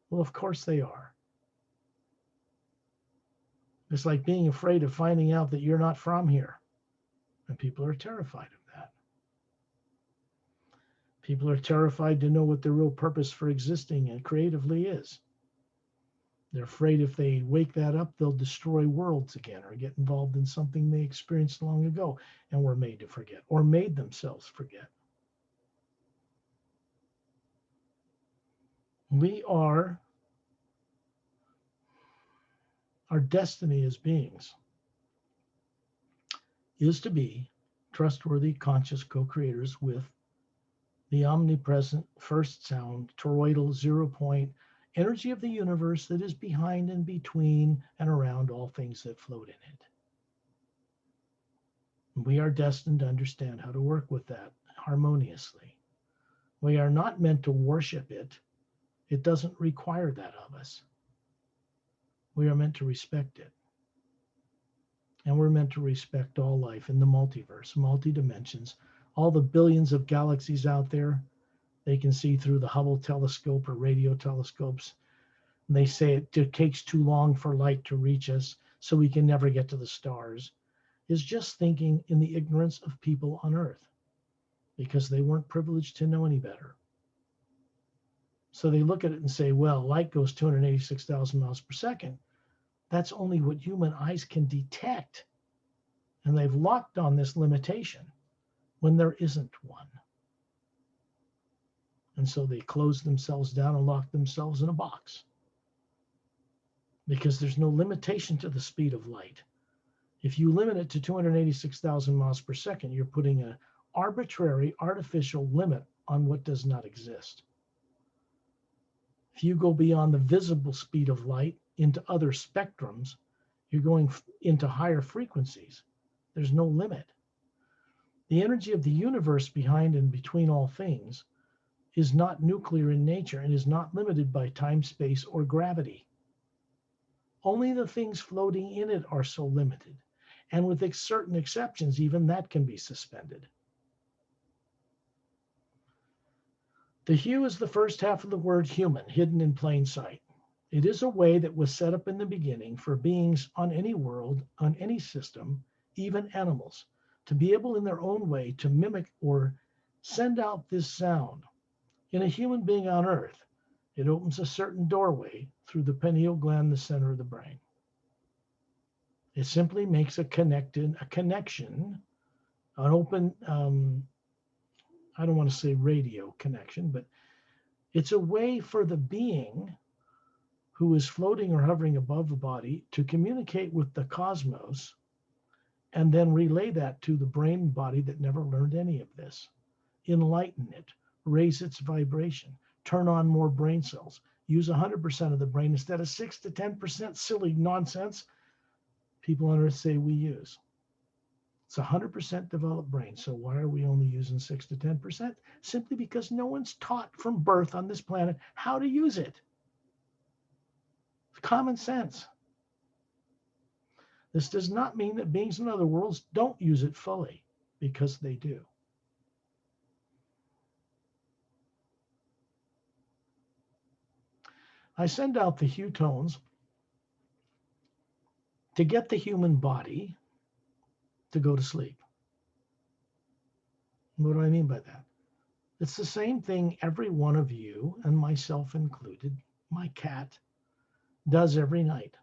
[SPEAKER 1] Well, of course they are. It's like being afraid of finding out that you're not from here, and people are terrified of that. People are terrified to know what their real purpose for existing and creatively is. They're afraid if they wake that up, they'll destroy worlds again or get involved in something they experienced long ago and were made to forget or made themselves forget. Our destiny as beings is to be trustworthy, conscious co-creators with the omnipresent first sound, toroidal 0 point energy of the universe that is behind and between and around all things that float in it. We are destined to understand how to work with that harmoniously. We are not meant to worship it. It doesn't require that of us. We are meant to respect it. And we're meant to respect all life in the multiverse, multi-dimensions, all the billions of galaxies out there. They can see through the Hubble telescope or radio telescopes. And they say it takes too long for light to reach us, so we can never get to the stars, is just thinking in the ignorance of people on Earth, because they weren't privileged to know any better. So they look at it and say, well, light goes 286,000 miles per second. That's only what human eyes can detect. And they've locked on this limitation when there isn't one. And so they close themselves down and lock themselves in a box, because there's no limitation to the speed of light. If you limit it to 286,000 miles per second, you're putting an arbitrary, artificial limit on what does not exist. If you go beyond the visible speed of light into other spectrums, you're going into higher frequencies. There's no limit. The energy of the universe behind and between all things is not nuclear in nature and is not limited by time, space, or gravity. Only the things floating in it are so limited. And with certain exceptions, even that can be suspended. The hue is the first half of the word human, hidden in plain sight. It is a way that was set up in the beginning for beings on any world, on any system, even animals, to be able in their own way to mimic or send out this sound. In a human being on Earth, it opens a certain doorway through the pineal gland in the center of the brain. It simply makes a connection, an open, I don't want to say radio connection, but it's a way for the being who is floating or hovering above the body to communicate with the cosmos and then relay that to the brain and body that never learned any of this. Enlighten it, raise its vibration, turn on more brain cells, use 100% of the brain instead of 6 to 10% silly nonsense people on Earth say we use. It's 100% developed brain. So why are we only using 6 to 10%? Simply because no one's taught from birth on this planet how to use it. It's common sense. This does not mean that beings in other worlds don't use it fully, because they do. I send out the hue tones to get the human body to go to sleep. What do I mean by that? It's the same thing every one of you, and myself included, my cat, does every night.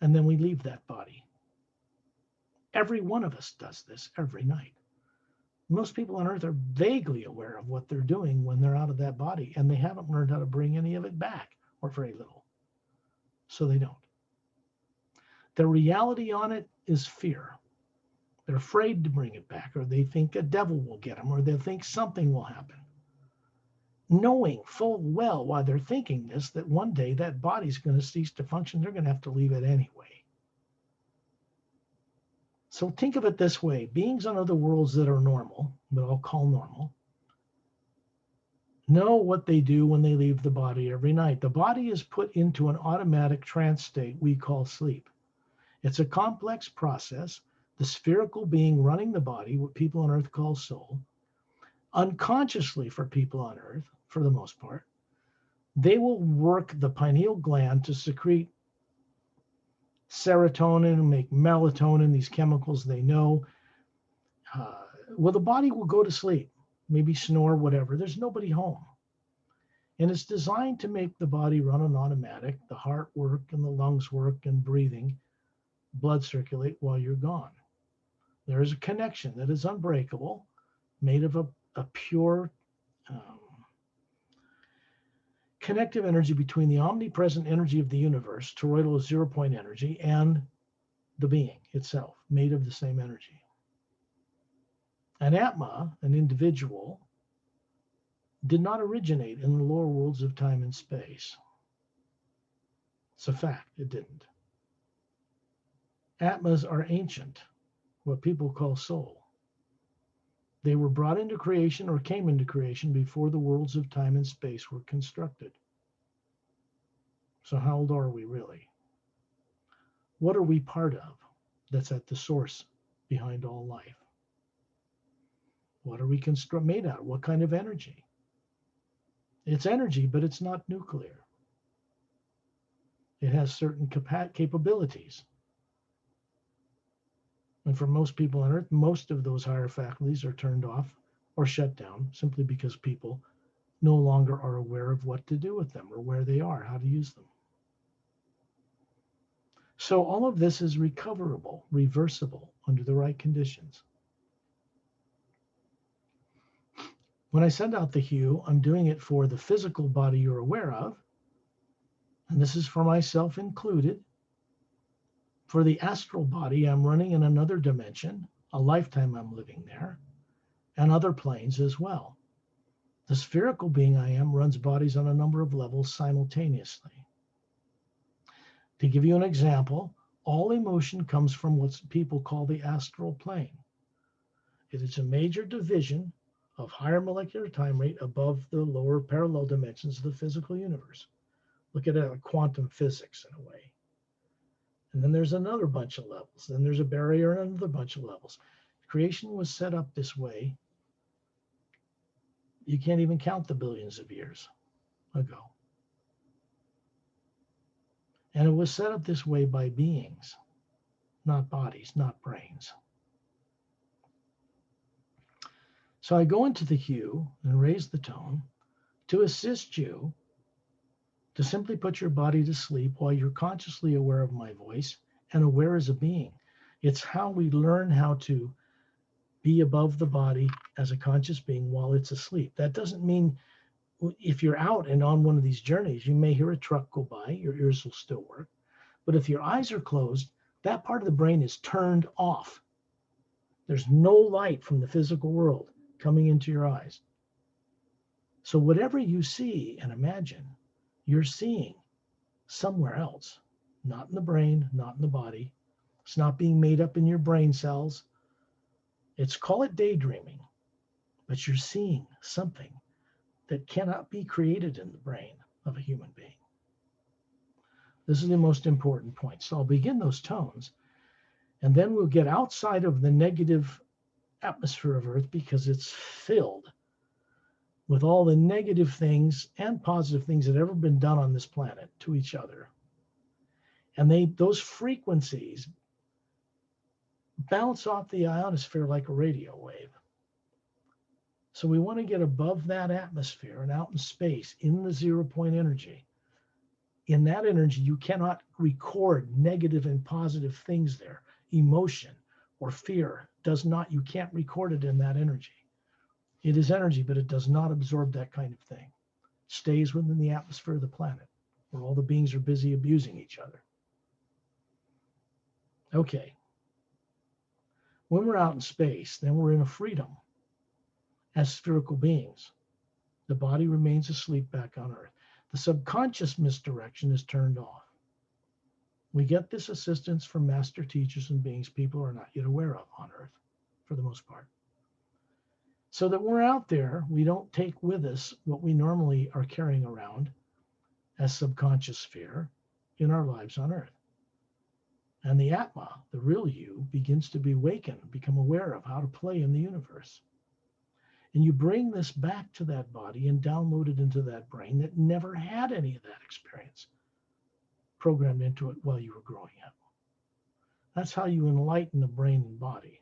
[SPEAKER 1] And then we leave that body. Every one of us does this every night. Most people on Earth are vaguely aware of what they're doing when they're out of that body, and they haven't learned how to bring any of it back, or very little. So they don't. The reality on it is fear. They're afraid to bring it back, or they think a devil will get them, or they think something will happen. Knowing full well while they're thinking this, that one day that body's going to cease to function, they're going to have to leave it anyway. So think of it this way. Beings on other worlds that are normal, that I'll call normal, know what they do when they leave the body every night. The body is put into an automatic trance state we call sleep. It's a complex process. The spherical being running the body, what people on Earth call soul, unconsciously for people on Earth, for the most part, they will work the pineal gland to secrete serotonin and make melatonin, these chemicals they know. Well, the body will go to sleep, maybe snore, whatever. There's nobody home. And it's designed to make the body run on automatic, the heart work and the lungs work and breathing, blood circulate while you're gone. There is a connection that is unbreakable, made of a pure connective energy between the omnipresent energy of the universe, toroidal is 0-point energy, and the being itself, made of the same energy. An Atma, an individual, did not originate in the lower worlds of time and space. It's a fact, it didn't. Atmas are ancient, what people call soul. They were brought into creation or came into creation before the worlds of time and space were constructed. So how old are we really? What are we part of that's at the source behind all life? What are we made out of? What kind of energy? It's energy, but it's not nuclear. It has certain capabilities. And for most people on Earth, most of those higher faculties are turned off or shut down simply because people no longer are aware of what to do with them or where they are, how to use them. So all of this is recoverable, reversible under the right conditions. When I send out the hue, I'm doing it for the physical body you're aware of, and this is for myself included. For the astral body, I'm running in another dimension, a lifetime I'm living there, and other planes as well. The spherical being I am runs bodies on a number of levels simultaneously. To give you an example, all emotion comes from what people call the astral plane. It is a major division of higher molecular time rate above the lower parallel dimensions of the physical universe. Look at it like quantum physics in a way. And then there's another bunch of levels. Then there's a barrier and another bunch of levels. Creation was set up this way. You can't even count the billions of years ago. And it was set up this way by beings, not bodies, not brains. So I go into the hue and raise the tone to assist you to simply put your body to sleep while you're consciously aware of my voice and aware as a being. It's how we learn how to be above the body as a conscious being while it's asleep. That doesn't mean if you're out and on one of these journeys, you may hear a truck go by, your ears will still work. But if your eyes are closed, that part of the brain is turned off. There's no light from the physical world coming into your eyes. So whatever you see and imagine, you're seeing somewhere else, not in the brain, not in the body. It's not being made up in your brain cells. Call it daydreaming, but you're seeing something that cannot be created in the brain of a human being. This is the most important point. So I'll begin those tones, and then we'll get outside of the negative atmosphere of Earth because it's filled with all the negative things and positive things that have ever been done on this planet to each other. And those frequencies bounce off the ionosphere like a radio wave. So we want to get above that atmosphere and out in space in the 0 point energy. In that energy, you cannot record negative and positive things there. Emotion or fear you can't record it in that energy. It is energy, but it does not absorb that kind of thing. It stays within the atmosphere of the planet where all the beings are busy abusing each other. Okay. When we're out in space, then we're in a freedom as spherical beings. The body remains asleep back on Earth. The subconscious misdirection is turned off. We get this assistance from master teachers and beings people are not yet aware of on Earth, for the most part. So that when we're out there, we don't take with us what we normally are carrying around as subconscious sphere in our lives on Earth. And the Atma, the real you, begins to be awakened, become aware of how to play in the universe. And you bring this back to that body and download it into that brain that never had any of that experience programmed into it while you were growing up. That's how you enlighten the brain and body.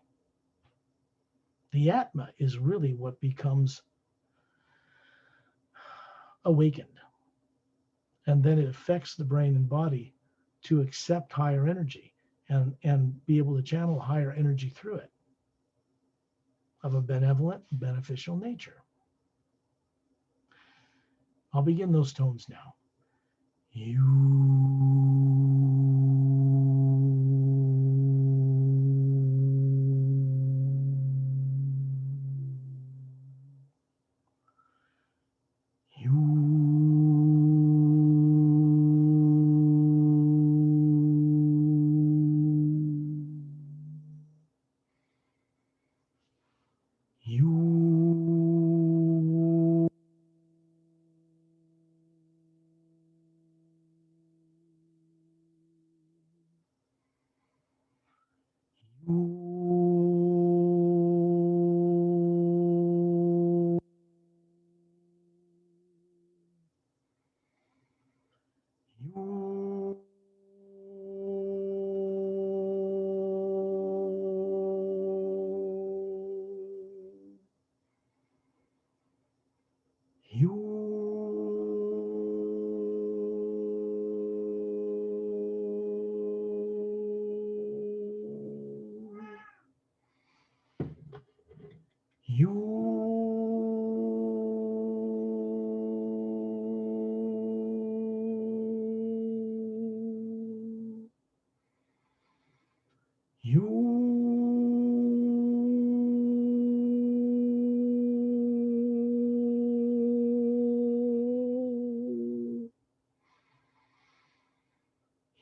[SPEAKER 1] The Atma is really what becomes awakened. And then it affects the brain and body to accept higher energy and be able to channel higher energy through it of a benevolent, beneficial nature. I'll begin those tones now. You.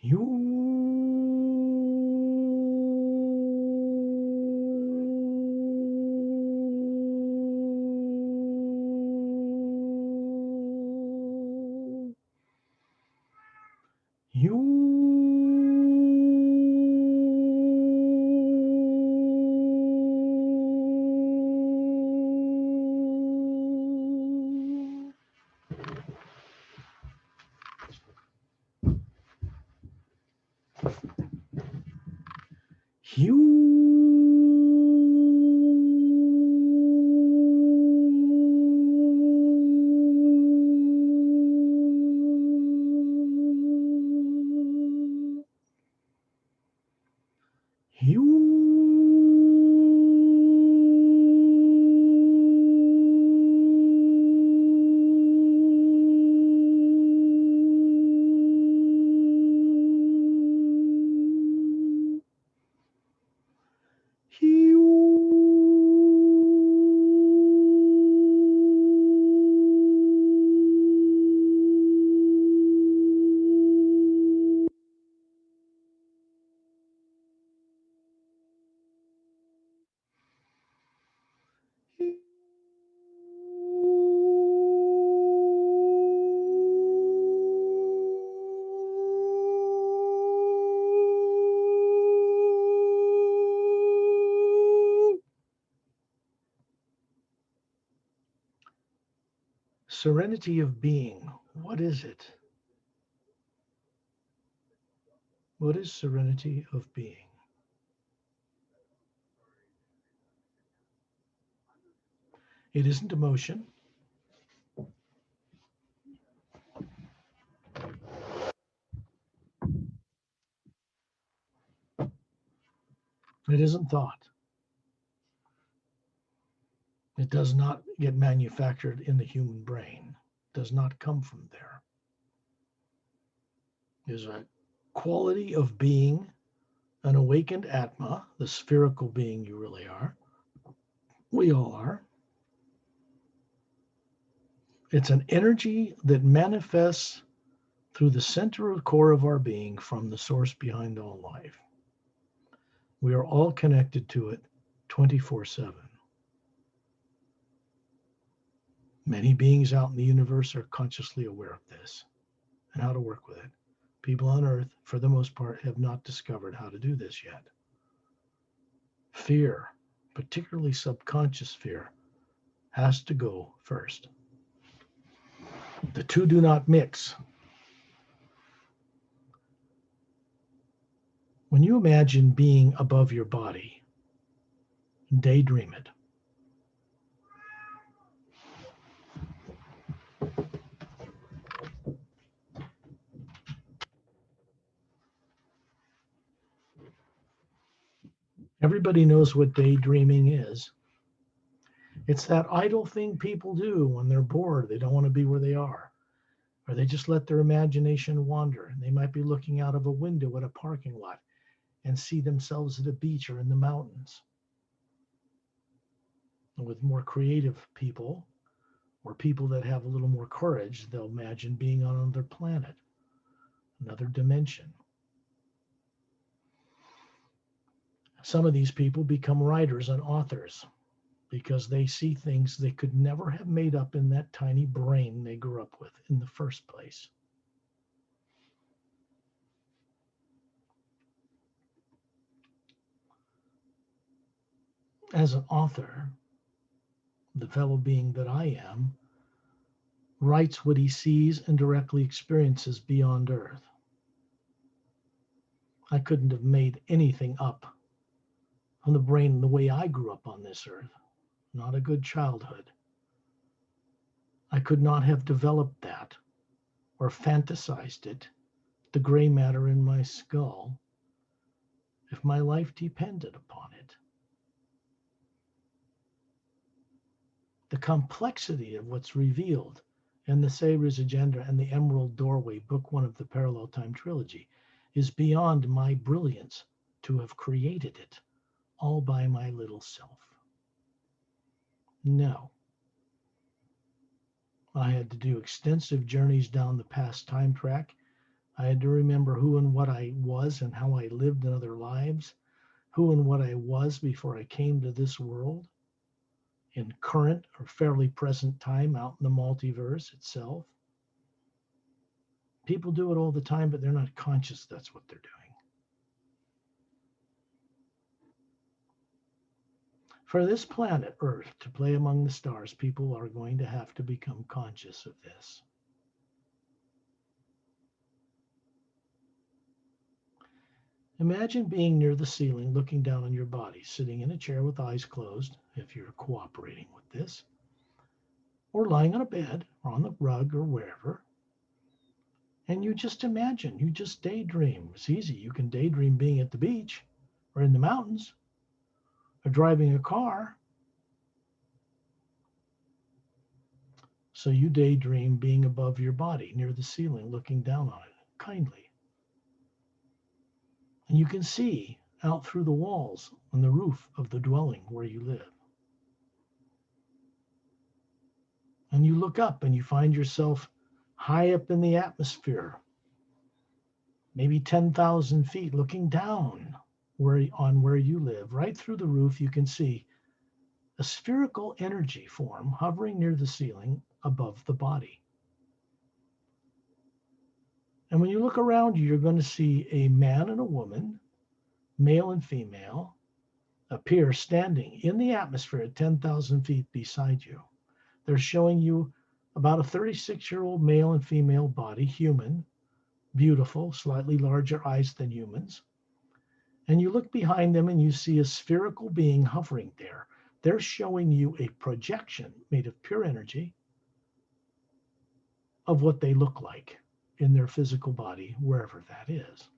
[SPEAKER 1] You Serenity of being. What is it? What is serenity of being? It isn't emotion. It isn't thought. It does not get manufactured in the human brain. It does not come from there. There's a quality of being, an awakened Atma, the spherical being you really are. We all are. It's an energy that manifests through the center of core of our being from the source behind all life. We are all connected to it 24/7. Many beings out in the universe are consciously aware of this and how to work with it. People on Earth, for the most part, have not discovered how to do this yet. Fear, particularly subconscious fear, has to go first. The two do not mix. When you imagine being above your body, daydream it. Everybody knows what daydreaming is. It's that idle thing people do when they're bored. They don't want to be where they are. Or they just let their imagination wander. They might be looking out of a window at a parking lot and see themselves at a beach or in the mountains. And with more creative people, or people that have a little more courage, they'll imagine being on another planet, another dimension. Some of these people become writers and authors because they see things they could never have made up in that tiny brain they grew up with in the first place. As an author, the fellow being that I am writes what he sees and directly experiences beyond Earth. I couldn't have made anything up from the brain the way I grew up on this Earth. Not a good childhood. I could not have developed that or fantasized it, the gray matter in my skull, if my life depended upon it. The complexity of what's revealed in the Savior's Agenda and the Emerald Doorway, book 1 of the Parallel Time Trilogy, is beyond my brilliance to have created it all by my little self. No. I had to do extensive journeys down the past time track. I had to remember who and what I was and how I lived in other lives, who and what I was before I came to this world, in current or fairly present time out in the multiverse itself. People do it all the time, but they're not conscious that's what they're doing. For this planet Earth to play among the stars, people are going to have to become conscious of this. Imagine being near the ceiling, looking down on your body, sitting in a chair with eyes closed, if you're cooperating with this, or lying on a bed or on the rug or wherever. And you just imagine, you just daydream. It's easy. You can daydream being at the beach or in the mountains or driving a car. So you daydream being above your body near the ceiling, looking down on it kindly. And you can see out through the walls on the roof of the dwelling where you live. And you look up and you find yourself high up in the atmosphere, maybe 10,000 feet, looking down where you live. Right through the roof, you can see a spherical energy form hovering near the ceiling above the body. And when you look around you, you're going to see a man and a woman, male and female, appear standing in the atmosphere at 10,000 feet beside you. They're showing you about a 36-year-old male and female body, human, beautiful, slightly larger eyes than humans. And you look behind them and you see a spherical being hovering there. They're showing you a projection made of pure energy of what they look like in their physical body, wherever that is.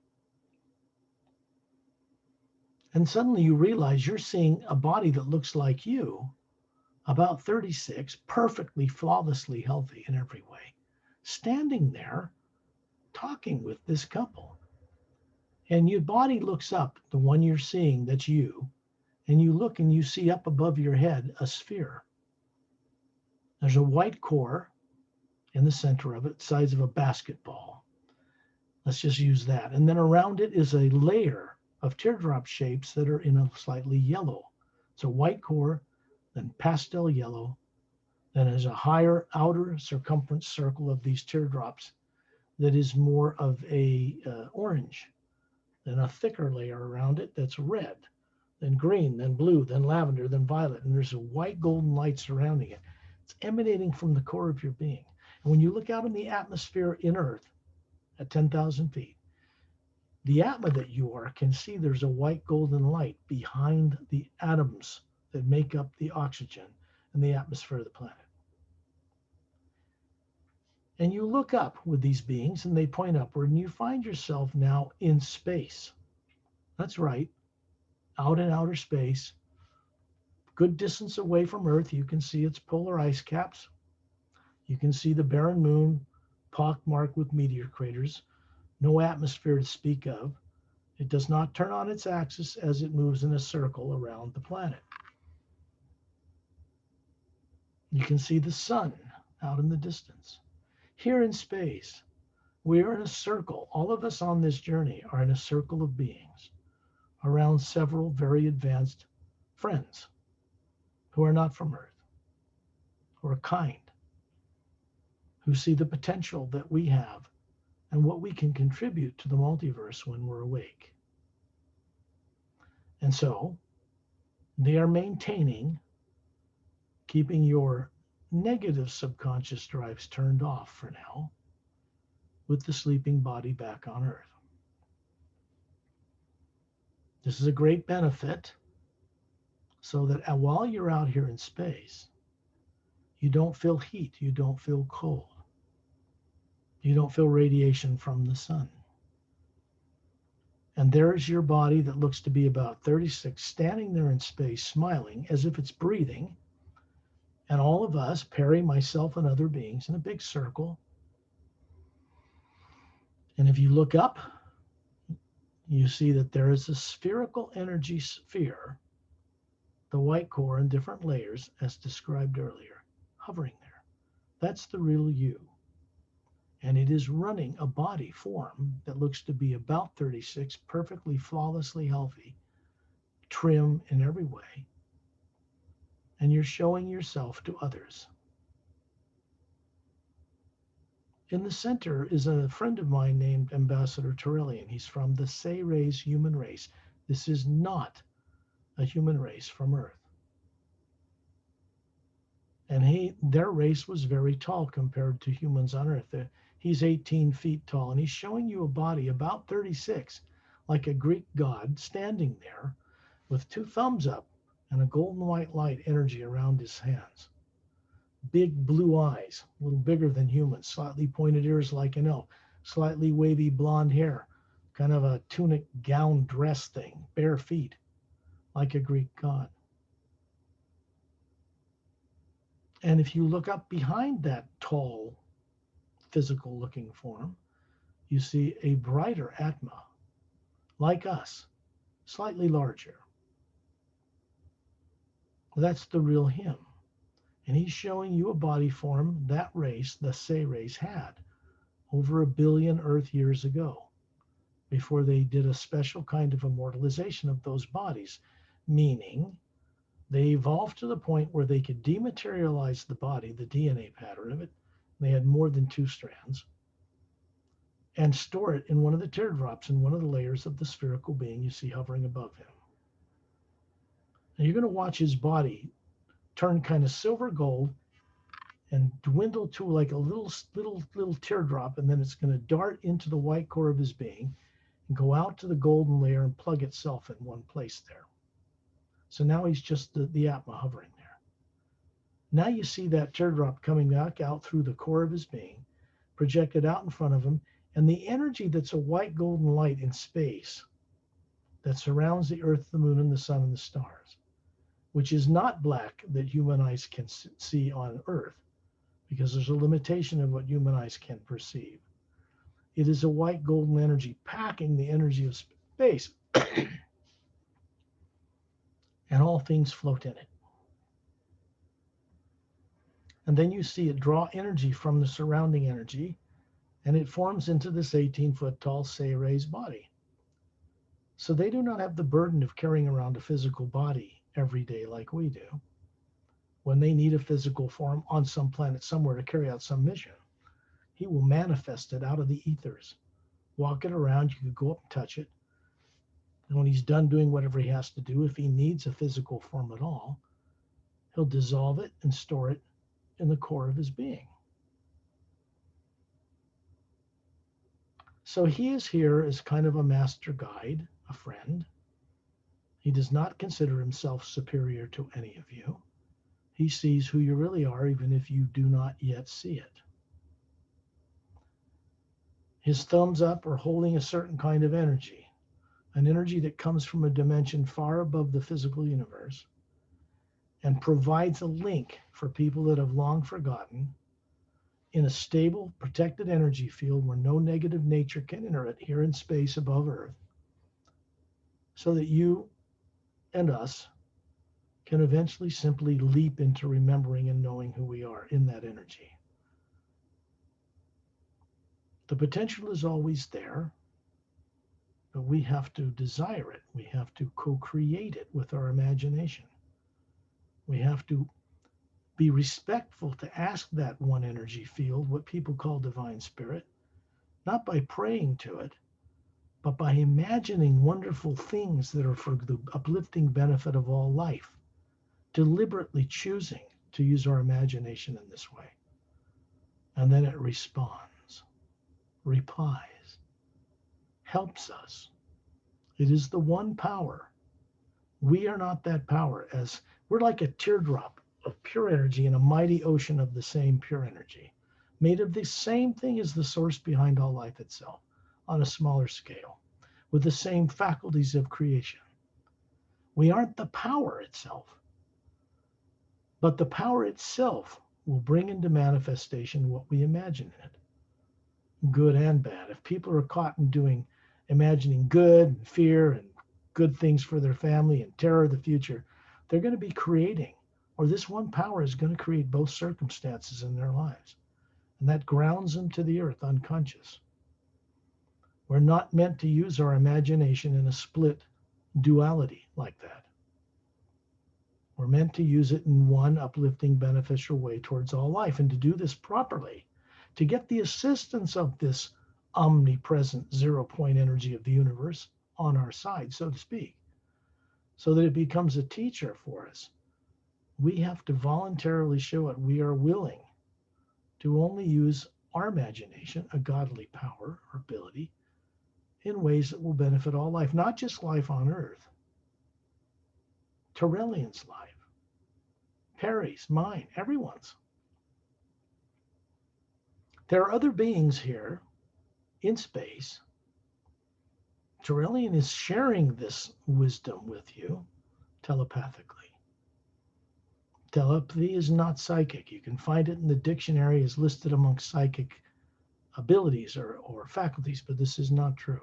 [SPEAKER 1] And suddenly you realize you're seeing a body that looks like you, about 36, perfectly, flawlessly healthy in every way, standing there talking with this couple. And your body looks up, the one you're seeing that's you, and you look and you see up above your head a sphere. There's a white core in the center of it, size of a basketball. Let's just use that. And then around it is a layer of teardrop shapes that are in a slightly yellow. It's a white core, then pastel yellow, then there's a higher outer circumference circle of these teardrops that is more of a orange, then a thicker layer around it that's red, then green, then blue, then lavender, then violet, and there's a white golden light surrounding it. It's emanating from the core of your being. And when you look out in the atmosphere in Earth at 10,000 feet, the atma that you are can see there's a white golden light behind the atoms that make up the oxygen in the atmosphere of the planet. And you look up with these beings and they point upward and you find yourself now in space. That's right, out in outer space, good distance away from Earth. You can see its polar ice caps. You can see the barren moon pockmarked with meteor craters. No atmosphere to speak of. It does not turn on its axis as it moves in a circle around the planet. You can see the sun out in the distance. Here in space, we are in a circle. All of us on this journey are in a circle of beings around several very advanced friends who are not from Earth, who are kind, who see the potential that we have and what we can contribute to the multiverse when we're awake. And so they are maintaining, keeping your negative subconscious drives turned off for now, with the sleeping body back on Earth. This is a great benefit so that while you're out here in space, you don't feel heat, you don't feel cold, you don't feel radiation from the sun. And there's your body that looks to be about 36, standing there in space, smiling as if it's breathing. And all of us, Perry, myself, and other beings in a big circle. And if you look up, you see that there is a spherical energy sphere, the white core in different layers, as described earlier, hovering there. That's the real you. And it is running a body form that looks to be about 36, perfectly, flawlessly healthy, trim in every way. And you're showing yourself to others. In the center is a friend of mine named Ambassador Torellian. He's from the Say-Rays human race. This is not a human race from Earth. And their race was very tall compared to humans on Earth. He's 18 feet tall, and he's showing you a body about 36, like a Greek god standing there with two thumbs up and a golden white light energy around his hands. Big blue eyes, a little bigger than humans, slightly pointed ears like an elf, slightly wavy blonde hair, kind of a tunic gown dress thing, bare feet, like a Greek god. And if you look up behind that tall, physical looking form, you see a brighter Atma, like us, slightly larger. That's the real him. And he's showing you a body form that race, the Se race, had over 1 billion Earth years ago, before they did a special kind of immortalization of those bodies, meaning they evolved to the point where they could dematerialize the body, the DNA pattern of it. They had more than 2 strands, and store it in one of the teardrops in one of the layers of the spherical being you see hovering above him. And you're going to watch his body turn kind of silver gold and dwindle to like a little teardrop, and then it's going to dart into the white core of his being and go out to the golden layer and plug itself in one place there. So now he's just the Atma hovering there. Now you see that teardrop coming back out through the core of his being, projected out in front of him, and the energy that's a white golden light in space that surrounds the earth, the moon, and the sun, and the stars, which is not black that human eyes can see on earth, because there's a limitation of what human eyes can perceive. It is a white golden energy packing the energy of space, and all things float in it. And then you see it draw energy from the surrounding energy, and it forms into this 18-foot tall Se-Re's body. So they do not have the burden of carrying around a physical body every day like we do. When they need a physical form on some planet somewhere to carry out some mission, he will manifest it out of the ethers, walk it around. You could go up and touch it. And when he's done doing whatever he has to do, if he needs a physical form at all, he'll dissolve it and store it in the core of his being. So he is here as kind of a master guide, a friend. He does not consider himself superior to any of you. He sees who you really are, even if you do not yet see it. His thumbs up are holding a certain kind of energy, an energy that comes from a dimension far above the physical universe, and provides a link for people that have long forgotten in a stable, protected energy field where no negative nature can enter it here in space above Earth, so that you and us can eventually simply leap into remembering and knowing who we are in that energy. The potential is always there, but we have to desire it. We have to co-create it with our imagination. We have to be respectful to ask that one energy field, what people call divine spirit, not by praying to it, but by imagining wonderful things that are for the uplifting benefit of all life, deliberately choosing to use our imagination in this way. And then it responds, replies, helps us. It is the one power. We are not that power, as we're like a teardrop of pure energy in a mighty ocean of the same pure energy, made of the same thing as the source behind all life itself, on a smaller scale, with the same faculties of creation. We aren't the power itself, but the power itself will bring into manifestation what we imagine in it, good and bad. If people are caught in imagining good and fear and good things for their family and terror of the future, they're going to be creating, or this one power is going to create both circumstances in their lives. And that grounds them to the earth unconscious. We're not meant to use our imagination in a split duality like that. We're meant to use it in one uplifting, beneficial way towards all life. And to do this properly, to get the assistance of this omnipresent 0-point energy of the universe on our side, so to speak, so that it becomes a teacher for us, we have to voluntarily show it we are willing to only use our imagination, a godly power or ability, in ways that will benefit all life, not just life on Earth. Terrellian's life, Perry's, mine, everyone's. There are other beings here in space. Terrellian is sharing this wisdom with you telepathically. Telepathy is not psychic. You can find it in the dictionary as listed amongst psychic abilities or faculties, but this is not true.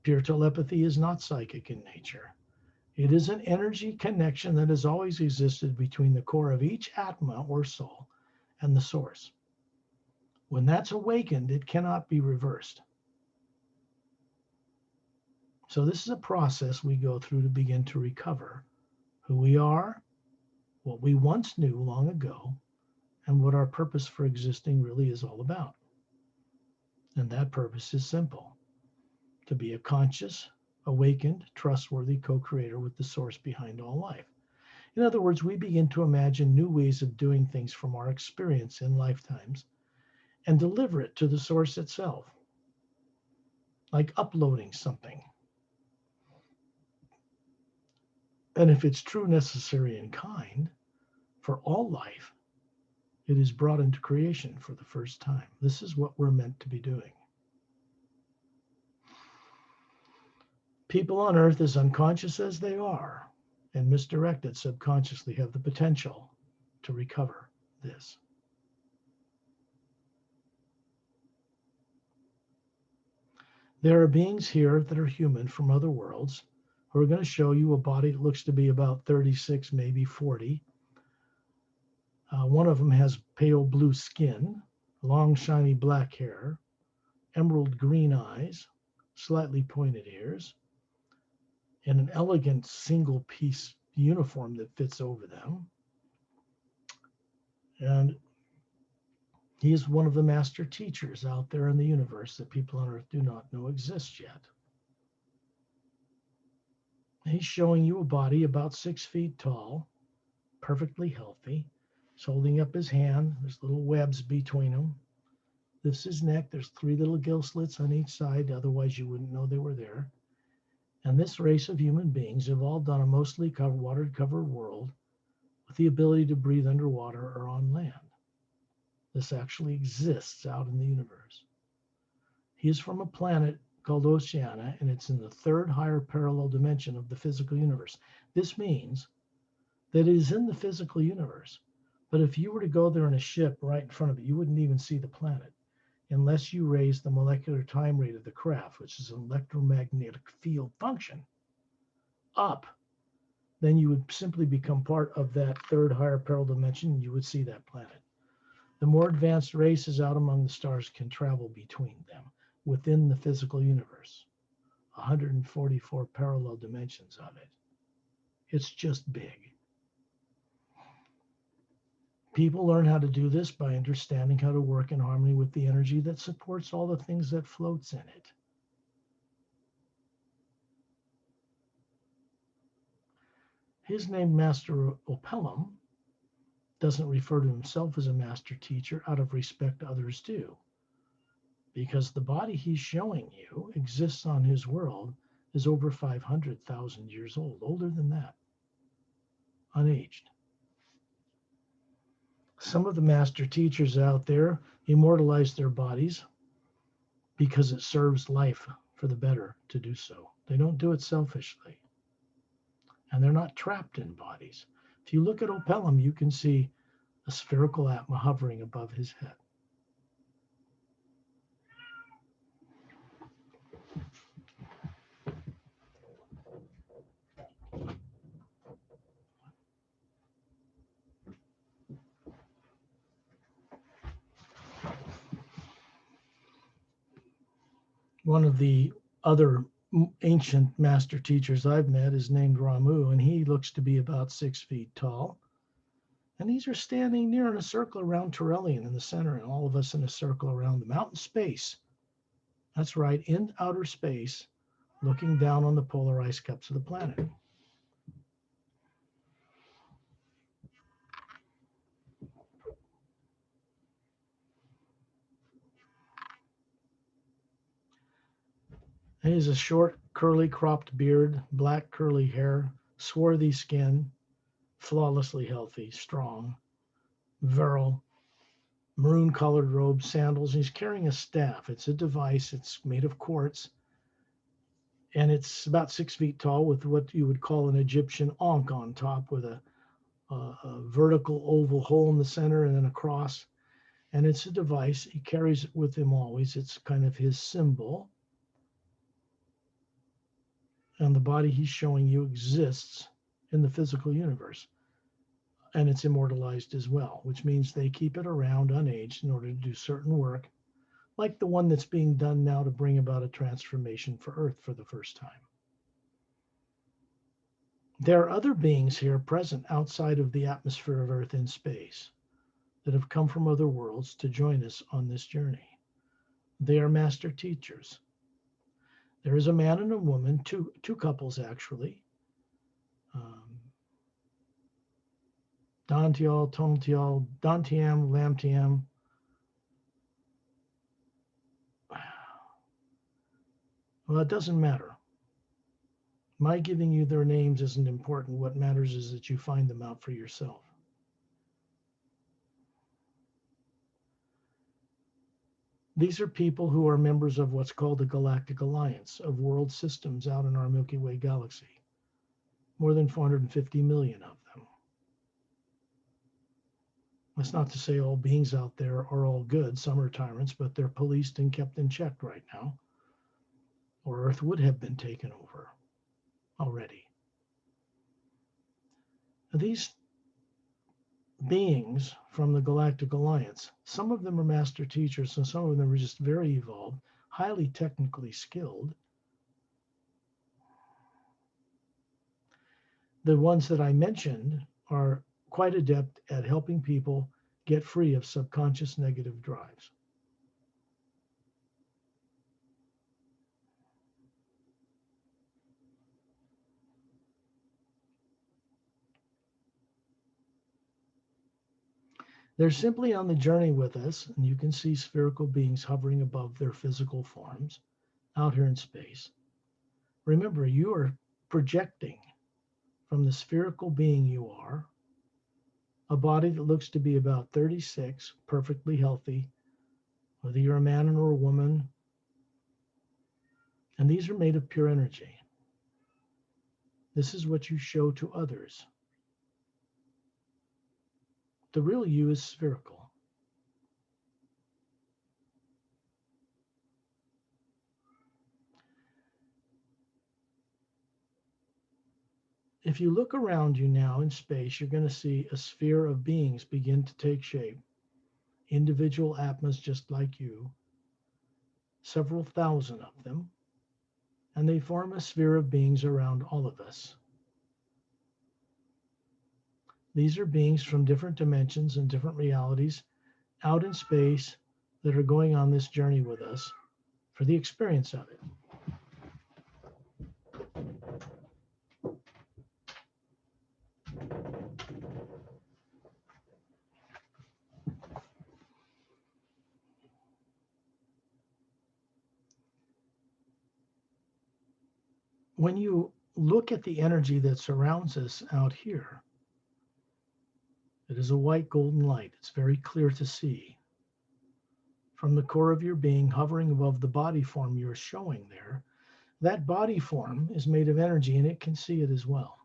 [SPEAKER 1] Pure telepathy is not psychic in nature. It is an energy connection that has always existed between the core of each atma or soul and the source. When that's awakened, it cannot be reversed. So this is a process we go through to begin to recover who we are, what we once knew long ago, and what our purpose for existing really is all about. And that purpose is simple: to be a conscious, awakened, trustworthy co-creator with the source behind all life. In other words, we begin to imagine new ways of doing things from our experience in lifetimes and deliver it to the source itself, like uploading something. And if it's true, necessary, and kind for all life, it is brought into creation for the first time. This is what we're meant to be doing. People on Earth, as unconscious as they are and misdirected subconsciously, have the potential to recover this. There are beings here that are human from other worlds who are going to show you a body that looks to be about 36, maybe 40. One of them has pale blue skin, long shiny black hair, emerald green eyes, slightly pointed ears, and an elegant single piece uniform that fits over them. And he is one of the master teachers out there in the universe that people on Earth do not know exists yet. He's showing you a body about 6 feet tall, perfectly healthy. He's holding up his hand. There's little webs between them. This is his neck. There's 3 little gill slits on each side. Otherwise, you wouldn't know they were there. And this race of human beings evolved on a mostly water-covered world with the ability to breathe underwater or on land. This actually exists out in the universe. He is from a planet called Oceania, and it's in the 3rd higher parallel dimension of the physical universe. This means that it is in the physical universe, but if you were to go there in a ship right in front of it, you wouldn't even see the planet unless you raise the molecular time rate of the craft, which is an electromagnetic field function, up. Then you would simply become part of that 3rd higher parallel dimension, and you would see that planet. The more advanced races out among the stars can travel between them within the physical universe. 144 parallel dimensions of it. It's just big. People learn how to do this by understanding how to work in harmony with the energy that supports all the things that floats in it. His name, Master Opelum, doesn't refer to himself as a master teacher out of respect others do, because the body he's showing you exists on his world is over 500,000 years old, older than that, unaged. Some of the master teachers out there immortalize their bodies because it serves life for the better to do so. They don't do it selfishly. And they're not trapped in bodies. If you look at Opelum, you can see a spherical atma hovering above his head. One of the other ancient master teachers I've met is named Ramu, and he looks to be about 6 feet tall. And these are standing near in a circle around Terrellian in the center, and all of us in a circle around them, out in space. That's right, in outer space, looking down on the polar ice caps of the planet. He has a short, curly, cropped beard, black, curly hair, swarthy skin, flawlessly healthy, strong, virile, maroon colored robe, sandals. He's carrying a staff. It's a device. It's made of quartz, and it's about 6 feet tall with what you would call an Egyptian ankh on top with a vertical oval hole in the center and then a cross. And it's a device. He carries it with him always. It's kind of his symbol. And the body he's showing you exists in the physical universe. And it's immortalized as well, which means they keep it around unaged in order to do certain work, like the one that's being done now to bring about a transformation for Earth for the first time. There are other beings here present outside of the atmosphere of Earth in space that have come from other worlds to join us on this journey. They are master teachers. There is a man and a woman, two couples actually. Dantial, Tontial, Dantiam, Lamtiam. Well, it doesn't matter. My giving you their names isn't important. What matters is that you find them out for yourself. These are people who are members of what's called the Galactic Alliance of world systems out in our Milky Way galaxy. More than 450 million of them. That's not to say all beings out there are all good. Some are tyrants, but they're policed and kept in check right now, or Earth would have been taken over already. These beings from the Galactic Alliance, some of them are master teachers and some of them are just very evolved, highly technically skilled. The ones that I mentioned are quite adept at helping people get free of subconscious negative drives. They're simply on the journey with us, and you can see spherical beings hovering above their physical forms out here in space. Remember, you are projecting from the spherical being you are a body that looks to be about 36, perfectly healthy, whether you're a man or a woman. And these are made of pure energy. This is what you show to others. The real you is spherical. If you look around you now in space, you're going to see a sphere of beings begin to take shape. Individual atmas just like you, several thousand of them, and they form a sphere of beings around all of us. These are beings from different dimensions and different realities out in space that are going on this journey with us for the experience of it. When you look at the energy that surrounds us out here, it is a white golden light. It's very clear to see. From the core of your being, hovering above the body form you're showing there, that body form is made of energy and it can see it as well.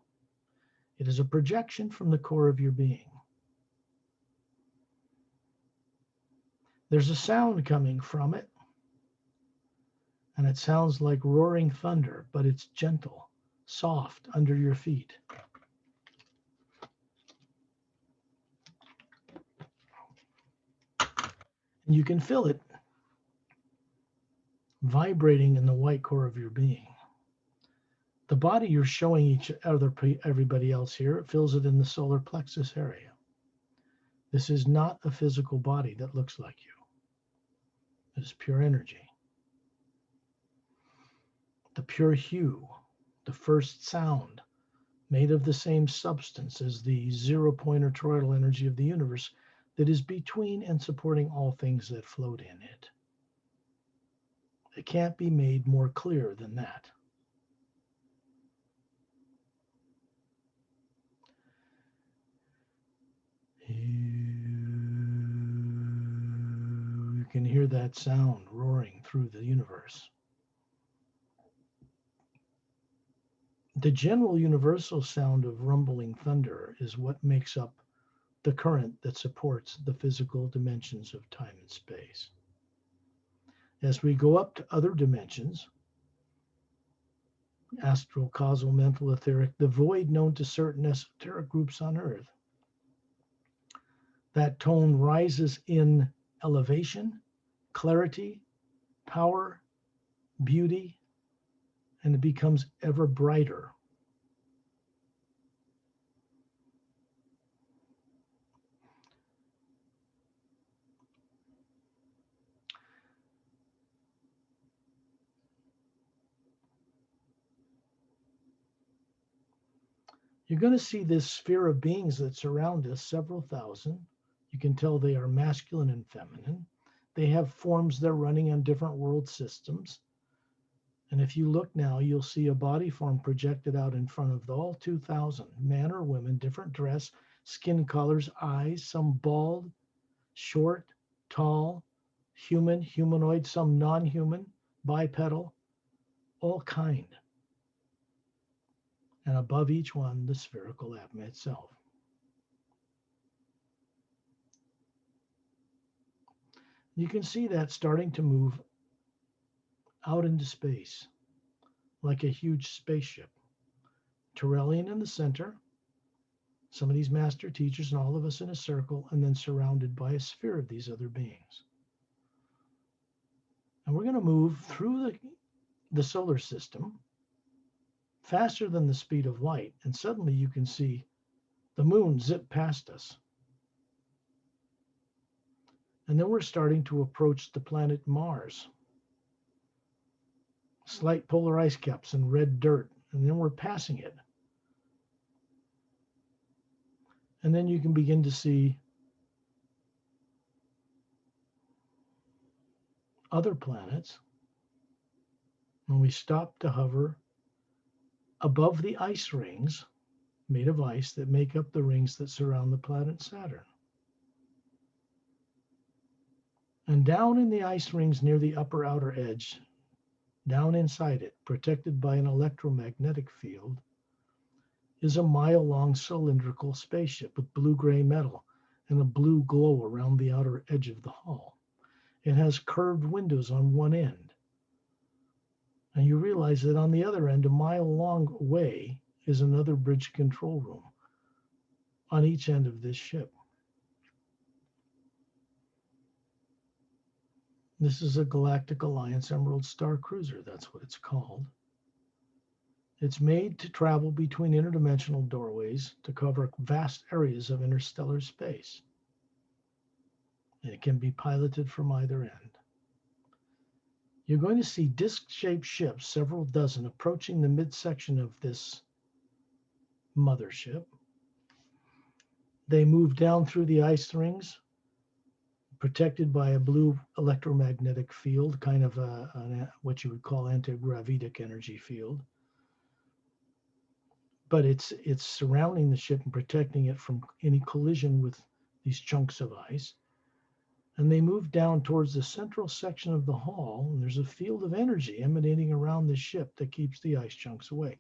[SPEAKER 1] It is a projection from the core of your being. There's a sound coming from it, and it sounds like roaring thunder, but it's gentle, soft under your feet. And you can feel it vibrating in the white core of your being. The body you're showing everybody else here, it feels it in the solar plexus area. This is not a physical body that looks like you. It is pure energy. The pure hue, the first sound, made of the same substance as the zero-point or toroidal energy of the universe that is between and supporting all things that float in it. It can't be made more clear than that. You can hear that sound roaring through the universe. The general universal sound of rumbling thunder is what makes up the current that supports the physical dimensions of time and space. As we go up to other dimensions, astral, causal, mental, etheric, the void known to certain esoteric groups on Earth, that tone rises in elevation, clarity, power, beauty, and it becomes ever brighter. You're going to see this sphere of beings that surround us, several thousand. You can tell they are masculine and feminine. They have forms they're running on different world systems. And if you look now, you'll see a body form projected out in front of all 2,000, man or women, different dress, skin colors, eyes, some bald, short, tall, human, humanoid, some non-human, bipedal, all kind. And above each one, the spherical Atma itself. You can see that starting to move out into space like a huge spaceship. Turelian in the center, some of these master teachers and all of us in a circle, and then surrounded by a sphere of these other beings. And we're going to move through the solar system faster than the speed of light. And suddenly you can see the moon zip past us. And then we're starting to approach the planet Mars. Slight polar ice caps and red dirt. And then we're passing it. And then you can begin to see other planets. When we stop to hover above the ice rings made of ice that make up the rings that surround the planet Saturn. And down in the ice rings near the upper outer edge, down inside it, protected by an electromagnetic field, is a mile-long cylindrical spaceship with blue-gray metal and a blue glow around the outer edge of the hull. It has curved windows on one end. And you realize that on the other end, a mile-long way, is another bridge control room on each end of this ship. This is a Galactic Alliance Emerald Star Cruiser, that's what it's called. It's made to travel between interdimensional doorways to cover vast areas of interstellar space. And it can be piloted from either end. You're going to see disc-shaped ships, several dozen, approaching the midsection of this mothership. They move down through the ice rings, protected by a blue electromagnetic field, kind of what you would call anti-gravitic energy field. But it's surrounding the ship and protecting it from any collision with these chunks of ice. And they move down towards the central section of the hull, and there's a field of energy emanating around the ship that keeps the ice chunks away.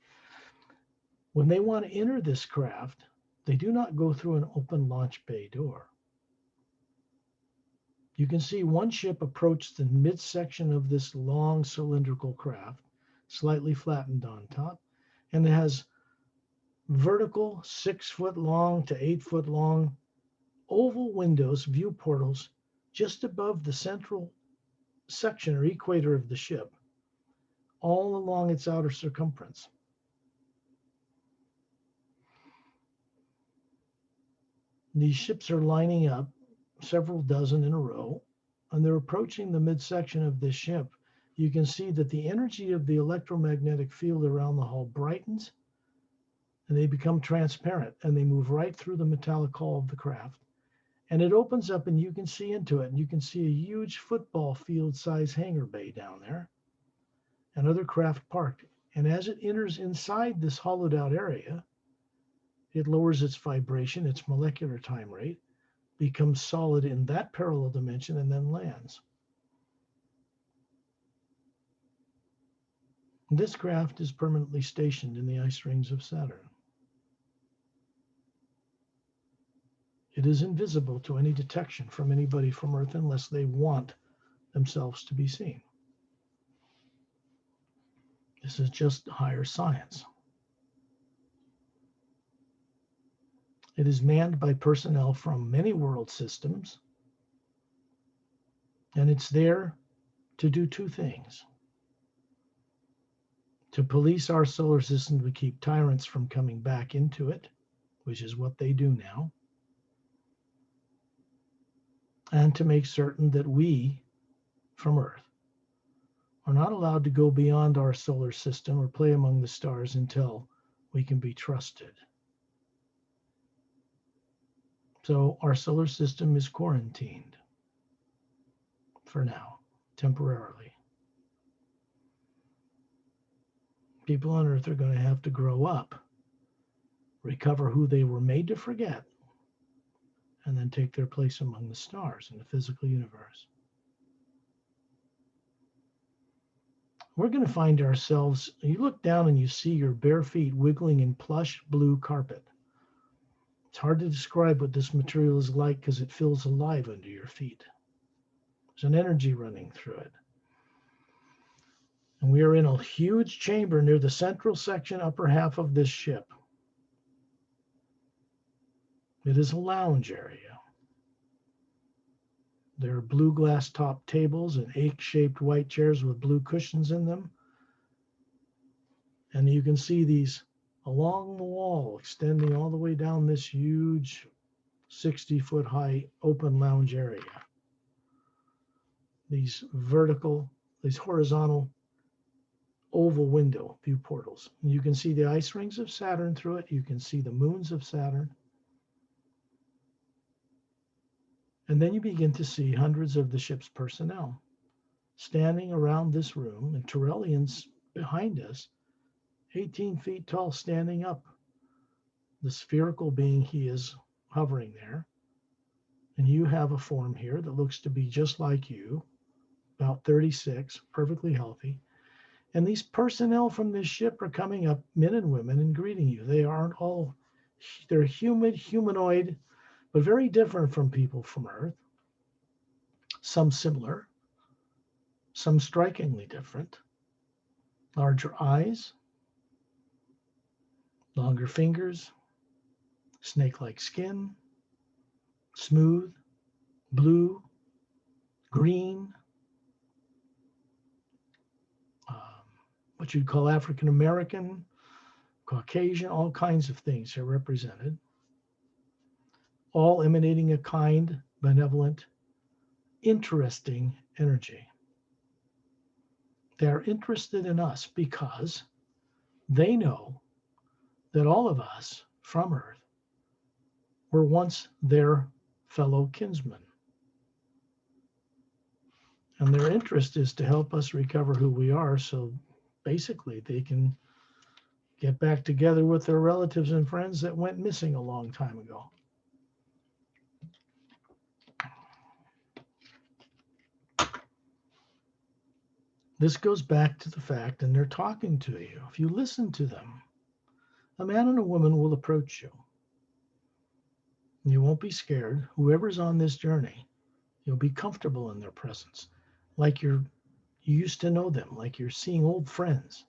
[SPEAKER 1] When they want to enter this craft, they do not go through an open launch bay door. You can see one ship approach the midsection of this long cylindrical craft, slightly flattened on top, and it has vertical 6-foot long to 8-foot long oval windows, view portals, just above the central section or equator of the ship, all along its outer circumference. These ships are lining up, several dozen in a row, and they're approaching the midsection of this ship. You can see that the energy of the electromagnetic field around the hull brightens, and they become transparent, and they move right through the metallic hull of the craft. And it opens up, and you can see into it, and you can see a huge football field size hangar bay down there. and other craft parked. And as it enters inside this hollowed out area, it lowers its vibration, its molecular time rate, becomes solid in that parallel dimension, and then lands. This craft is permanently stationed in the ice rings of Saturn. It is invisible to any detection from anybody from Earth unless they want themselves to be seen. This is just higher science. It is manned by personnel from many world systems, and it's there to do two things: to police our solar system to keep tyrants from coming back into it, which is what they do now, and to make certain that we, from Earth, are not allowed to go beyond our solar system or play among the stars until we can be trusted. So our solar system is quarantined for now, temporarily. People on Earth are going to have to grow up, recover who they were made to forget, and then take their place among the stars in the physical universe. We're going to find ourselves, you look down and you see your bare feet wiggling in plush blue carpet. It's hard to describe what this material is like because it feels alive under your feet. There's an energy running through it. And we are in a huge chamber near the central section, upper half of this ship. It is a lounge area. There are blue glass top tables and egg-shaped white chairs with blue cushions in them. And you can see these along the wall, extending all the way down this huge 60-foot high open lounge area. These horizontal oval window view portals. And you can see the ice rings of Saturn through it. You can see the moons of Saturn. And then you begin to see hundreds of the ship's personnel standing around this room, and Tyrellian's behind us, 18 feet tall, standing up. The spherical being he is hovering there. And you have a form here that looks to be just like you, about 36, perfectly healthy. And these personnel from this ship are coming up, men and women, and greeting you. They're humanoid, but very different from people from Earth. Some similar, some strikingly different. Larger eyes, longer fingers, snake-like skin, smooth, blue, green, what you'd call African American, Caucasian, all kinds of things are represented, all emanating a kind, benevolent, interesting energy. They're interested in us because they know that all of us from Earth were once their fellow kinsmen. And their interest is to help us recover who we are, so basically they can get back together with their relatives and friends that went missing a long time ago. This goes back to the fact, and they're talking to you. If you listen to them, a man and a woman will approach you. You won't be scared. Whoever's on this journey, you'll be comfortable in their presence, like you used to know them, like you're seeing old friends.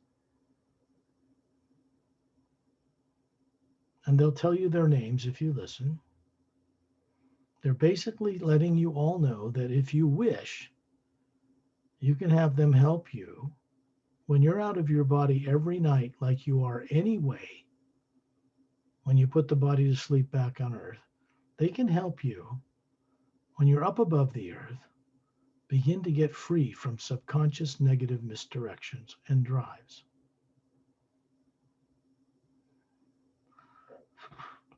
[SPEAKER 1] And they'll tell you their names if you listen. They're basically letting you all know that if you wish, you can have them help you when you're out of your body every night, like you are anyway. When you put the body to sleep back on Earth, they can help you when you're up above the Earth, begin to get free from subconscious negative misdirections and drives.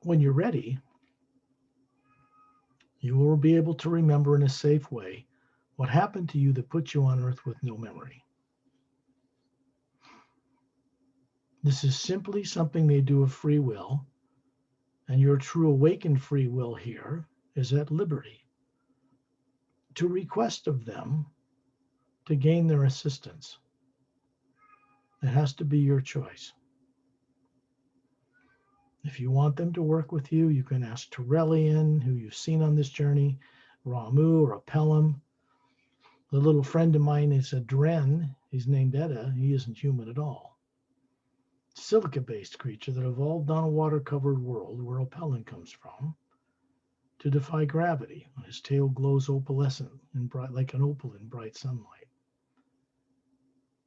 [SPEAKER 1] When you're ready, you will be able to remember in a safe way what happened to you that put you on Earth with no memory. This is simply something they do of free will, and your true awakened free will here is at liberty to request of them to gain their assistance. It has to be your choice. If you want them to work with you, you can ask Torellian, who you've seen on this journey, Ramu or Apellim. The little friend of mine is a Dren. He's named Edda. He isn't human at all. Silica-based creature that evolved on a water-covered world where Opelin comes from to defy gravity. His tail glows opalescent and bright, like an opal in bright sunlight.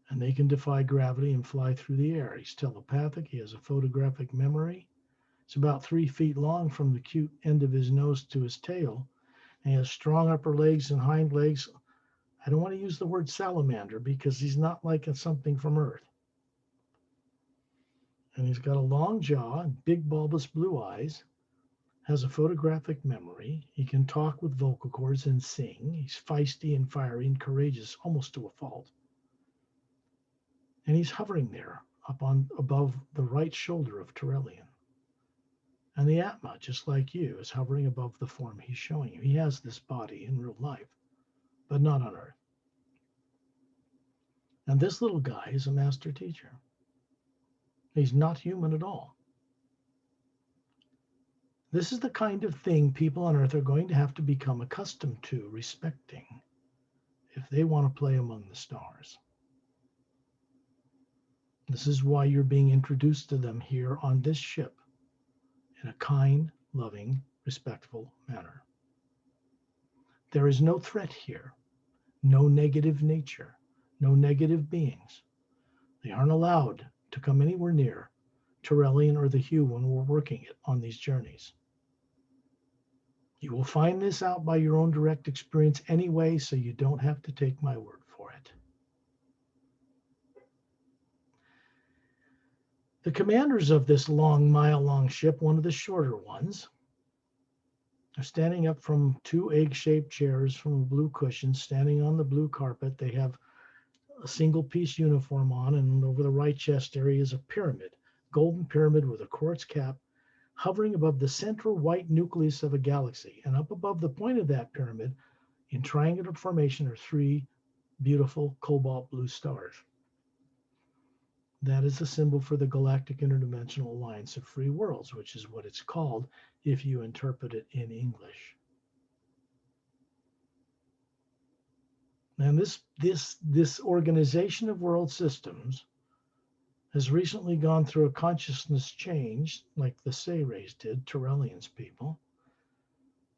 [SPEAKER 1] And they can defy gravity and fly through the air. He's telepathic. He has a photographic memory. It's about 3 feet long from the cute end of his nose to his tail. And he has strong upper legs and hind legs. I don't want to use the word salamander because he's not like something from Earth. And he's got a long jaw and big bulbous blue eyes, has a photographic memory. He can talk with vocal cords and sing. He's feisty and fiery and courageous, almost to a fault. And he's hovering there above the right shoulder of Torellian. And the Atma, just like you, is hovering above the form he's showing you. He has this body in real life, but not on Earth. And this little guy is a master teacher. He's not human at all. This is the kind of thing people on Earth are going to have to become accustomed to respecting if they want to play among the stars. This is why you're being introduced to them here on this ship in a kind, loving, respectful manner. There is no threat here, no negative nature, no negative beings. They aren't allowed to come anywhere near Torellian or the Hue when we're working it on these journeys. You will find this out by your own direct experience anyway, so you don't have to take my word for it. The commanders of this long, mile-long ship, one of the shorter ones, are standing up from 2 egg-shaped chairs from a blue cushion, standing on the blue carpet. They have a single-piece uniform on, and over the right chest area is a pyramid, golden pyramid with a quartz cap, hovering above the central white nucleus of a galaxy. And up above the point of that pyramid, in triangular formation, are 3 beautiful cobalt blue stars. That is a symbol for the Galactic Interdimensional Alliance of Free Worlds, which is what it's called if you interpret it in English. And this organization of world systems has recently gone through a consciousness change, like the Sayrays did, Torellian's people,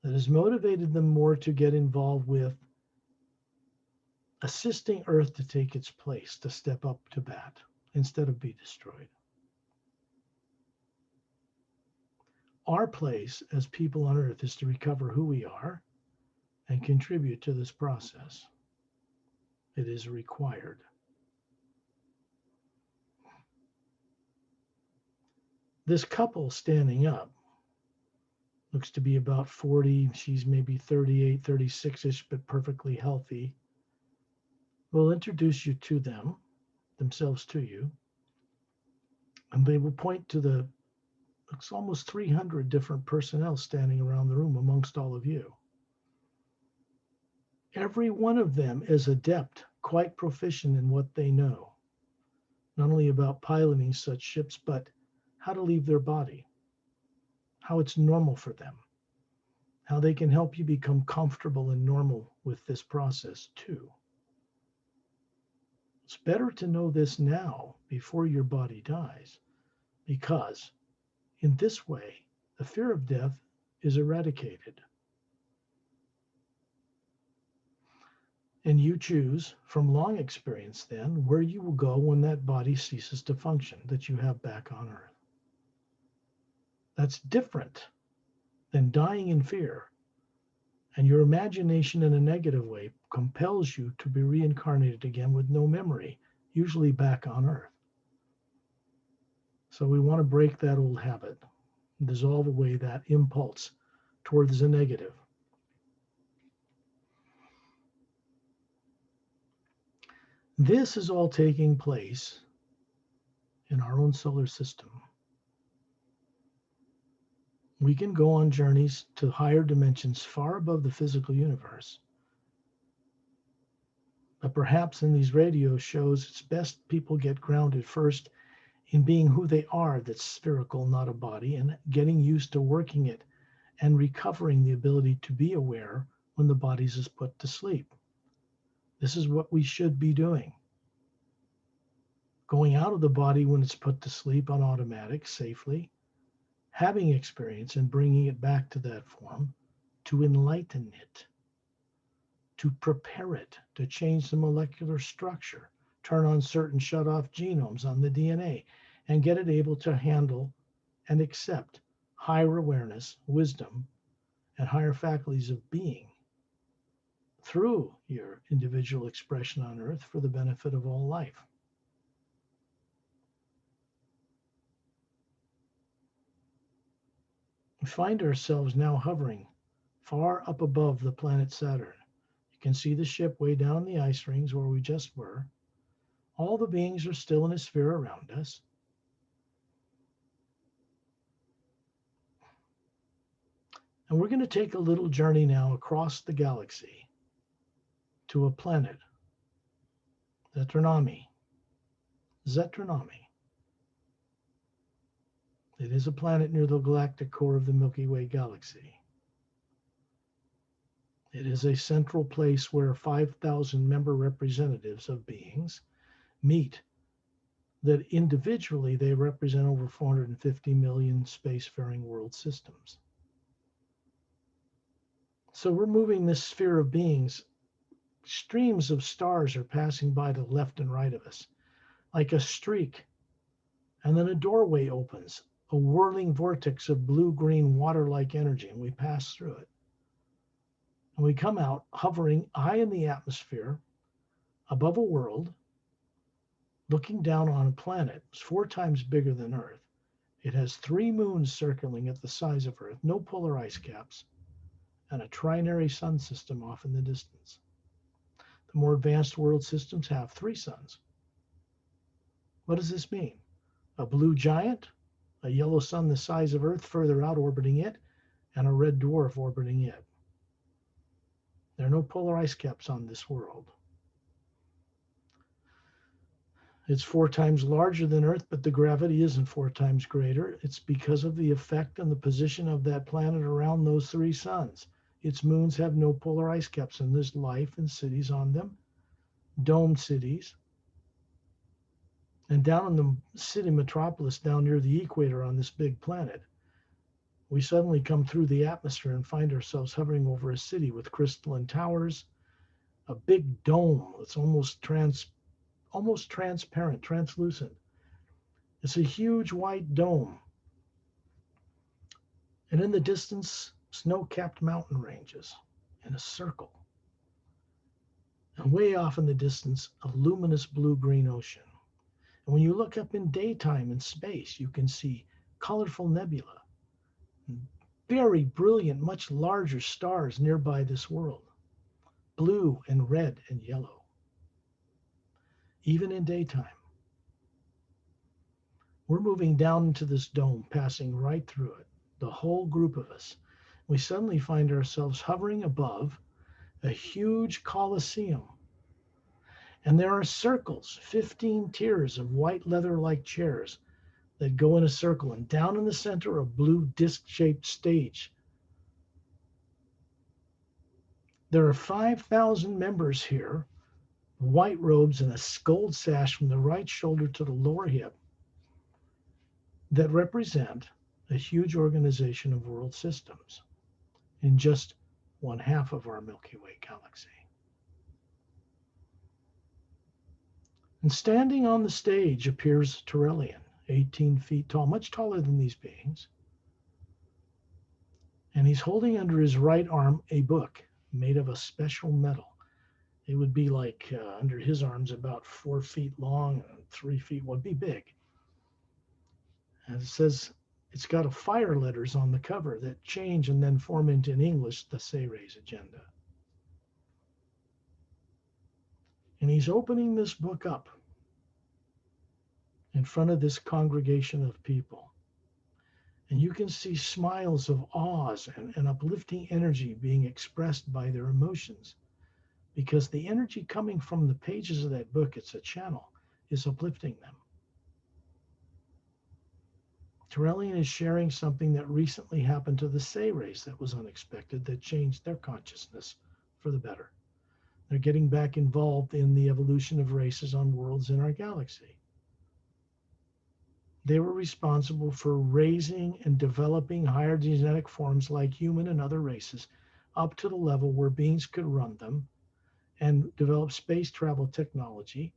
[SPEAKER 1] that has motivated them more to get involved with assisting Earth to take its place, to step up to bat, instead of be destroyed. Our place as people on Earth is to recover who we are and contribute to this process. It is required. This couple standing up looks to be about 40. She's maybe 38, 36-ish, but perfectly healthy. We'll introduce you to themselves to you. And they will point to it's almost 300 different personnel standing around the room amongst all of you. Every one of them is adept, quite proficient in what they know, not only about piloting such ships, but how to leave their body, how it's normal for them, how they can help you become comfortable and normal with this process too. It's better to know this now before your body dies, because in this way, the fear of death is eradicated. And you choose from long experience then where you will go when that body ceases to function that you have back on Earth. That's different than dying in fear. And your imagination in a negative way compels you to be reincarnated again with no memory, usually back on Earth. So we want to break that old habit, dissolve away that impulse towards the negative. This is all taking place in our own solar system. We can go on journeys to higher dimensions far above the physical universe. But perhaps in these radio shows, it's best people get grounded first in being who they are, that's spherical, not a body, and getting used to working it and recovering the ability to be aware when the body is put to sleep. This is what we should be doing. Going out of the body when it's put to sleep on automatic safely, having experience and bringing it back to that form to enlighten it, to prepare it, to change the molecular structure, turn on certain shut off genomes on the DNA, and get it able to handle and accept higher awareness, wisdom, and higher faculties of being through your individual expression on earth for the benefit of all life. We find ourselves now hovering far up above the planet Saturn. You can see the ship way down in the ice rings where we just were. All the beings are still in a sphere around us. And we're going to take a little journey now across the galaxy to a planet, Zetronomy. Zetronomy. It is a planet near the galactic core of the Milky Way galaxy. It is a central place where 5,000 member representatives of beings meet, that individually they represent over 450 million spacefaring world systems. So we're moving this sphere of beings. Streams of stars are passing by to the left and right of us, like a streak. And then a doorway opens, a whirling vortex of blue-green water-like energy, and we pass through it. And we come out hovering high in the atmosphere above a world, looking down on a planet. It's 4 times bigger than Earth. It has 3 moons circling at the size of Earth, no polar ice caps, and a trinary sun system off in the distance. The more advanced world systems have 3 suns. What does this mean? A blue giant, a yellow sun the size of Earth further out orbiting it, and a red dwarf orbiting it. There are no polar ice caps on this world. It's 4 times larger than Earth, but the gravity isn't 4 times greater. It's because of the effect and the position of that planet around those 3 suns. Its moons have no polar ice caps, and there's life and cities on them, domed cities. And down in the city metropolis, down near the equator on this big planet, we suddenly come through the atmosphere and find ourselves hovering over a city with crystalline towers, a big dome that's almost transparent, translucent. It's a huge white dome. And in the distance, snow-capped mountain ranges in a circle. And way off in the distance, a luminous blue-green ocean. And when you look up in daytime in space, you can see colorful nebula, very brilliant, much larger stars nearby this world, blue and red and yellow, even in daytime. We're moving down into this dome, passing right through it, the whole group of us. We suddenly find ourselves hovering above a huge coliseum. And there are circles, 15 tiers of white leather-like chairs that go in a circle, and down in the center, a blue disc-shaped stage. There are 5,000 members here, white robes and a gold sash from the right shoulder to the lower hip, that represent a huge organization of world systems in just 1/2 of our Milky Way galaxy. And standing on the stage appears Turellian, 18 feet tall, much taller than these beings. And he's holding under his right arm a book made of a special metal. It would be like under his arms about 4 feet long and 3 feet, would be big. And it says, it's got a fire letters on the cover that change and then form into, in English, the Sayre's agenda. And he's opening this book up. in front of this congregation of people. And you can see smiles of awe and uplifting energy being expressed by their emotions, because the energy coming from the pages of that book, it's a channel, is uplifting them. Terrellian is sharing something that recently happened to the Say race that was unexpected, that changed their consciousness for the better. They're getting back involved in the evolution of races on worlds in our galaxy. They were responsible for raising and developing higher genetic forms like human and other races up to the level where beings could run them and develop space travel technology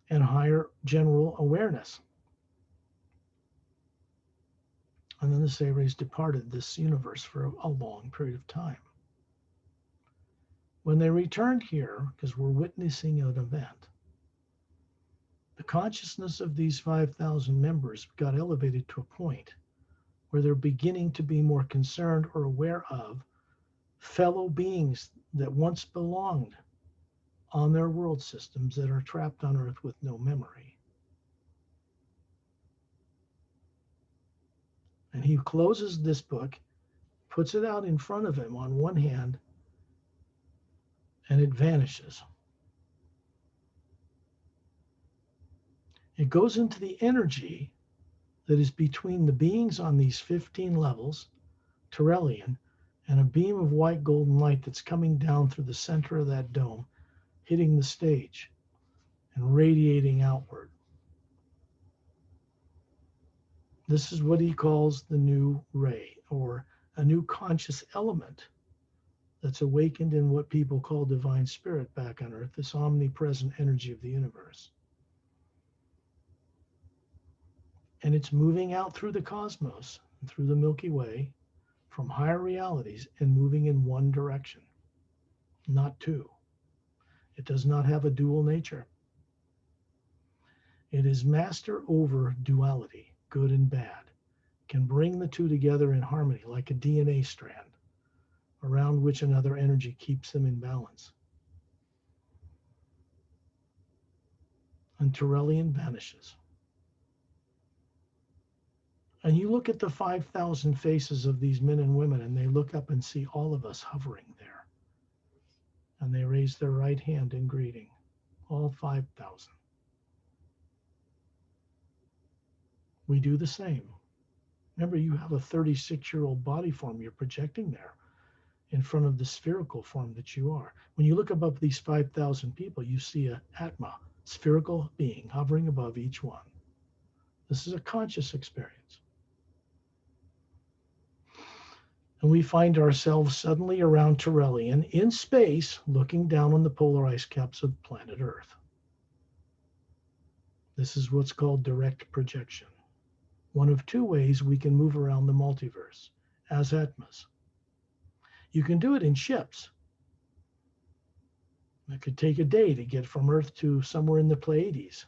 [SPEAKER 1] and higher general awareness. And then the Say rays departed this universe for a long period of time. When they returned here, because we're witnessing an event, the consciousness of these 5,000 members got elevated to a point where they're beginning to be more concerned or aware of fellow beings that once belonged on their world systems that are trapped on Earth with no memory. And he closes this book, puts it out in front of him on one hand, and it vanishes. It goes into the energy that is between the beings on these 15 levels, Terrellian, and a beam of white golden light that's coming down through the center of that dome, hitting the stage and radiating outward. This is what he calls the new ray, or a new conscious element that's awakened in what people call divine spirit back on Earth, this omnipresent energy of the universe. And it's moving out through the cosmos, and through the Milky Way, from higher realities, and moving in one direction, not two. It does not have a dual nature. It is master over duality, good and bad, can bring the two together in harmony like a DNA strand, around which another energy keeps them in balance. And Terrellian vanishes. And you look at the 5,000 faces of these men and women, and they look up and see all of us hovering there. And they raise their right hand in greeting, all 5,000. We do the same. Remember, you have a 36-year-old body form you're projecting there in front of the spherical form that you are. When you look above these 5,000 people, you see a Atma, spherical being, hovering above each one. This is a conscious experience. And we find ourselves suddenly around Terrellian in space, looking down on the polar ice caps of planet Earth. This is what's called direct projection. One of two ways we can move around the multiverse as Atmas. You can do it in ships. It could take a day to get from Earth to somewhere in the Pleiades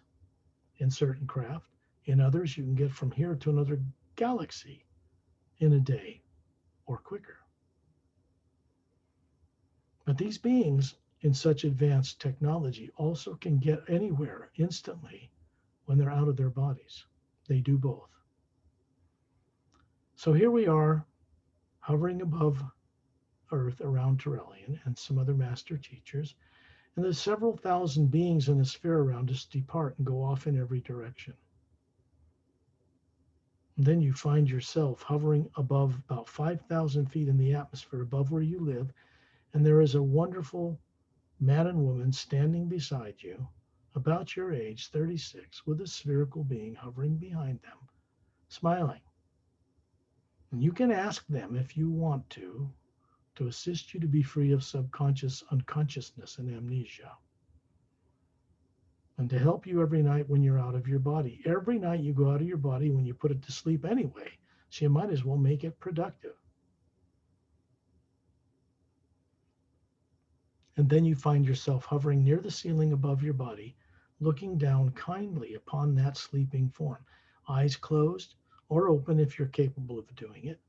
[SPEAKER 1] in certain craft. In others, you can get from here to another galaxy in a day or quicker. But these beings in such advanced technology also can get anywhere instantly when they're out of their bodies. They do both. So here we are, hovering above Earth around Terrellian and some other master teachers, and there's several thousand beings in the sphere around us depart and go off in every direction. And then you find yourself hovering above about 5,000 feet in the atmosphere above where you live, and there is a wonderful man and woman standing beside you, about your age, 36, with a spherical being hovering behind them, smiling. And you can ask them, if you want to assist you to be free of subconscious unconsciousness and amnesia, and to help you every night when you're out of your body. Every night you go out of your body when you put it to sleep anyway, so you might as well make it productive. And then you find yourself hovering near the ceiling above your body, looking down kindly upon that sleeping form, eyes closed or open if you're capable of doing it.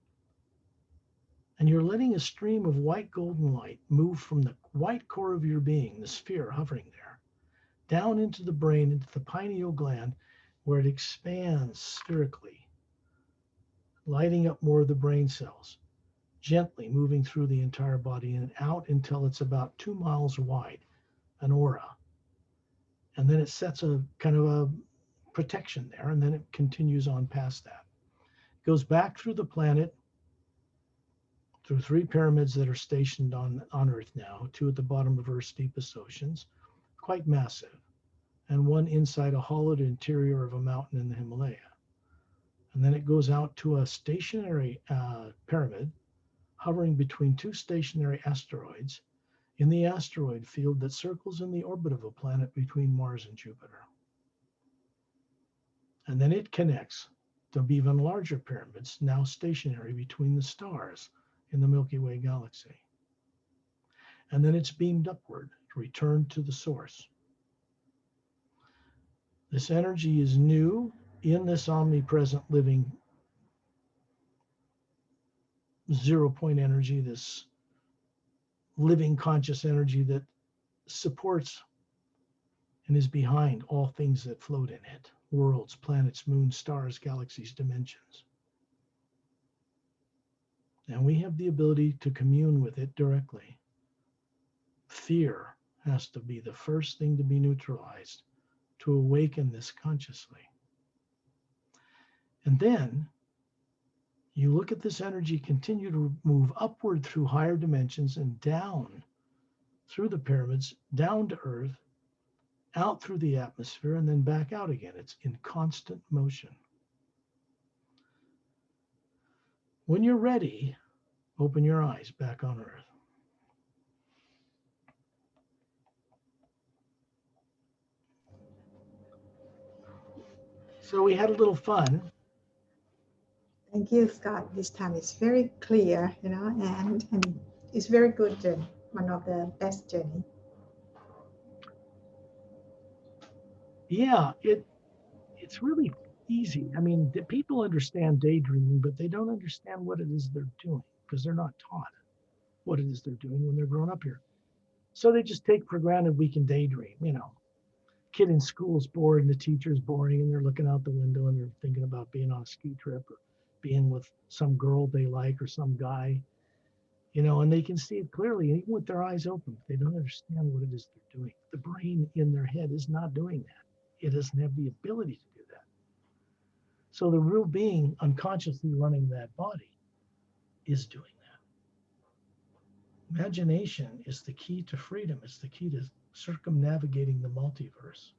[SPEAKER 1] And you're letting a stream of white golden light move from the white core of your being, the sphere hovering there, down into the brain, into the pineal gland, where it expands spherically, lighting up more of the brain cells, gently moving through the entire body and out until it's about 2 miles wide, an aura. And then it sets a kind of a protection there, and then it continues on past that. It goes back through the planet, through 3 pyramids that are stationed on Earth now, 2 at the bottom of Earth's deepest oceans, quite massive, and 1 inside a hollowed interior of a mountain in the Himalaya. And then it goes out to a stationary pyramid hovering between 2 stationary asteroids in the asteroid field that circles in the orbit of a planet between Mars and Jupiter. And then it connects to even larger pyramids, now stationary between the stars in the Milky Way galaxy. And then it's beamed upward to return to the source. This energy is new in this omnipresent living 0-point energy, this living conscious energy that supports and is behind all things that float in it: worlds, planets, moons, stars, galaxies, dimensions. And we have the ability to commune with it directly. Fear has to be the first thing to be neutralized to awaken this consciously. And then you look at this energy continue to move upward through higher dimensions and down through the pyramids, down to Earth, out through the atmosphere, and then back out again. It's in constant motion. When you're ready, open your eyes back on Earth. So we had a little fun.
[SPEAKER 2] Thank you, Scott. This time it's very clear, and it's very good journey, one of the best journey.
[SPEAKER 1] Yeah, it's really easy. I mean, the people understand daydreaming, but they don't understand what it is they're doing because they're not taught what it is they're doing when they're grown up here. So they just take for granted we can daydream. Kid in school's bored and the teacher's boring and they're looking out the window and they're thinking about being on a ski trip or being with some girl they like or some guy, and they can see it clearly, even with their eyes open. They don't understand what it is they're doing. The brain in their head is not doing that. It doesn't have the ability to do that. So the real being unconsciously running that body is doing that. Imagination is the key to freedom. It's the key to circumnavigating the multiverse.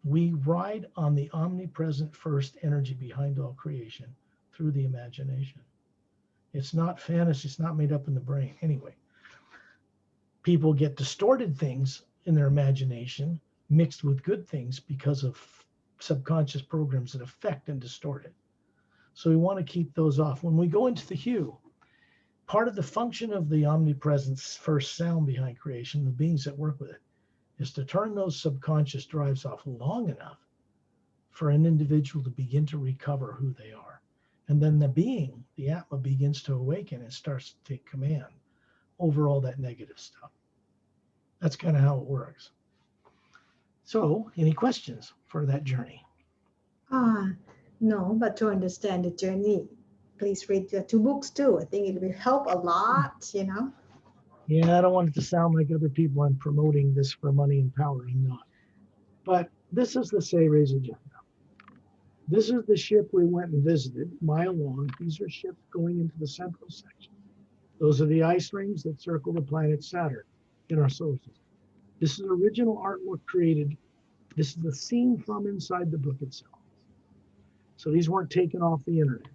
[SPEAKER 1] We ride on the omnipresent first energy behind all creation through the imagination. It's not fantasy. It's not made up in the brain. Anyway, people get distorted things in their imagination mixed with good things because of subconscious programs that affect and distort it. So we want to keep those off. When we go into the hue, part of the function of the omnipresence first sound behind creation, the beings that work with it, is to turn those subconscious drives off long enough for an individual to begin to recover who they are. And then the being, the Atma, begins to awaken and starts to take command over all that negative stuff. That's kind of how it works. So, any questions for that journey?
[SPEAKER 2] No, but to understand the journey, please read the 2 books too. I think it will help a lot,
[SPEAKER 1] Yeah, I don't want it to sound like other people I'm promoting this for money and power. I'm not. But this is the Sayre's agenda. This is the ship we went and visited, mile long. These are ships going into the central section. Those are the ice rings that circle the planet Saturn in our solar system. This is original artwork created. This is the scene from inside the book itself. So these weren't taken off the internet.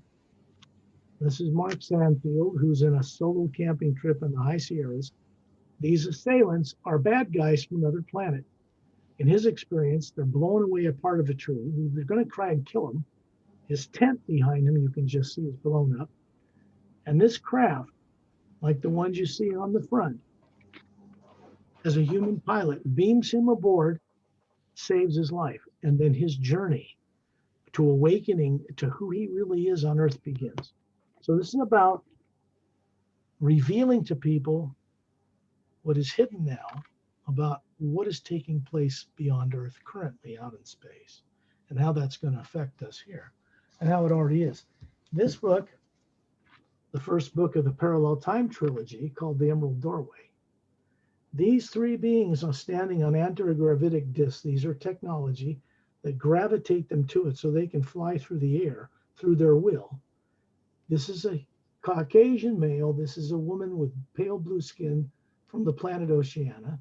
[SPEAKER 1] This is Mark Sanfield, who's in a solo camping trip in the high Sierras. These assailants are bad guys from another planet. In his experience, they're blowing away a part of a tree. They're going to try and kill him. His tent behind him, you can just see, is blown up. And this craft, like the ones you see on the front, as a human pilot, beams him aboard, saves his life. And then his journey to awakening to who he really is on Earth begins. So this is about revealing to people what is hidden now, about what is taking place beyond Earth currently out in space and how that's going to affect us here and how it already is. This book, the first book of the Parallel Time trilogy called The Emerald Doorway, these three beings are standing on antigravitic discs. These are technology that gravitate them to it so they can fly through the air through their will. This is a Caucasian male. This is a woman with pale blue skin from the planet Oceania.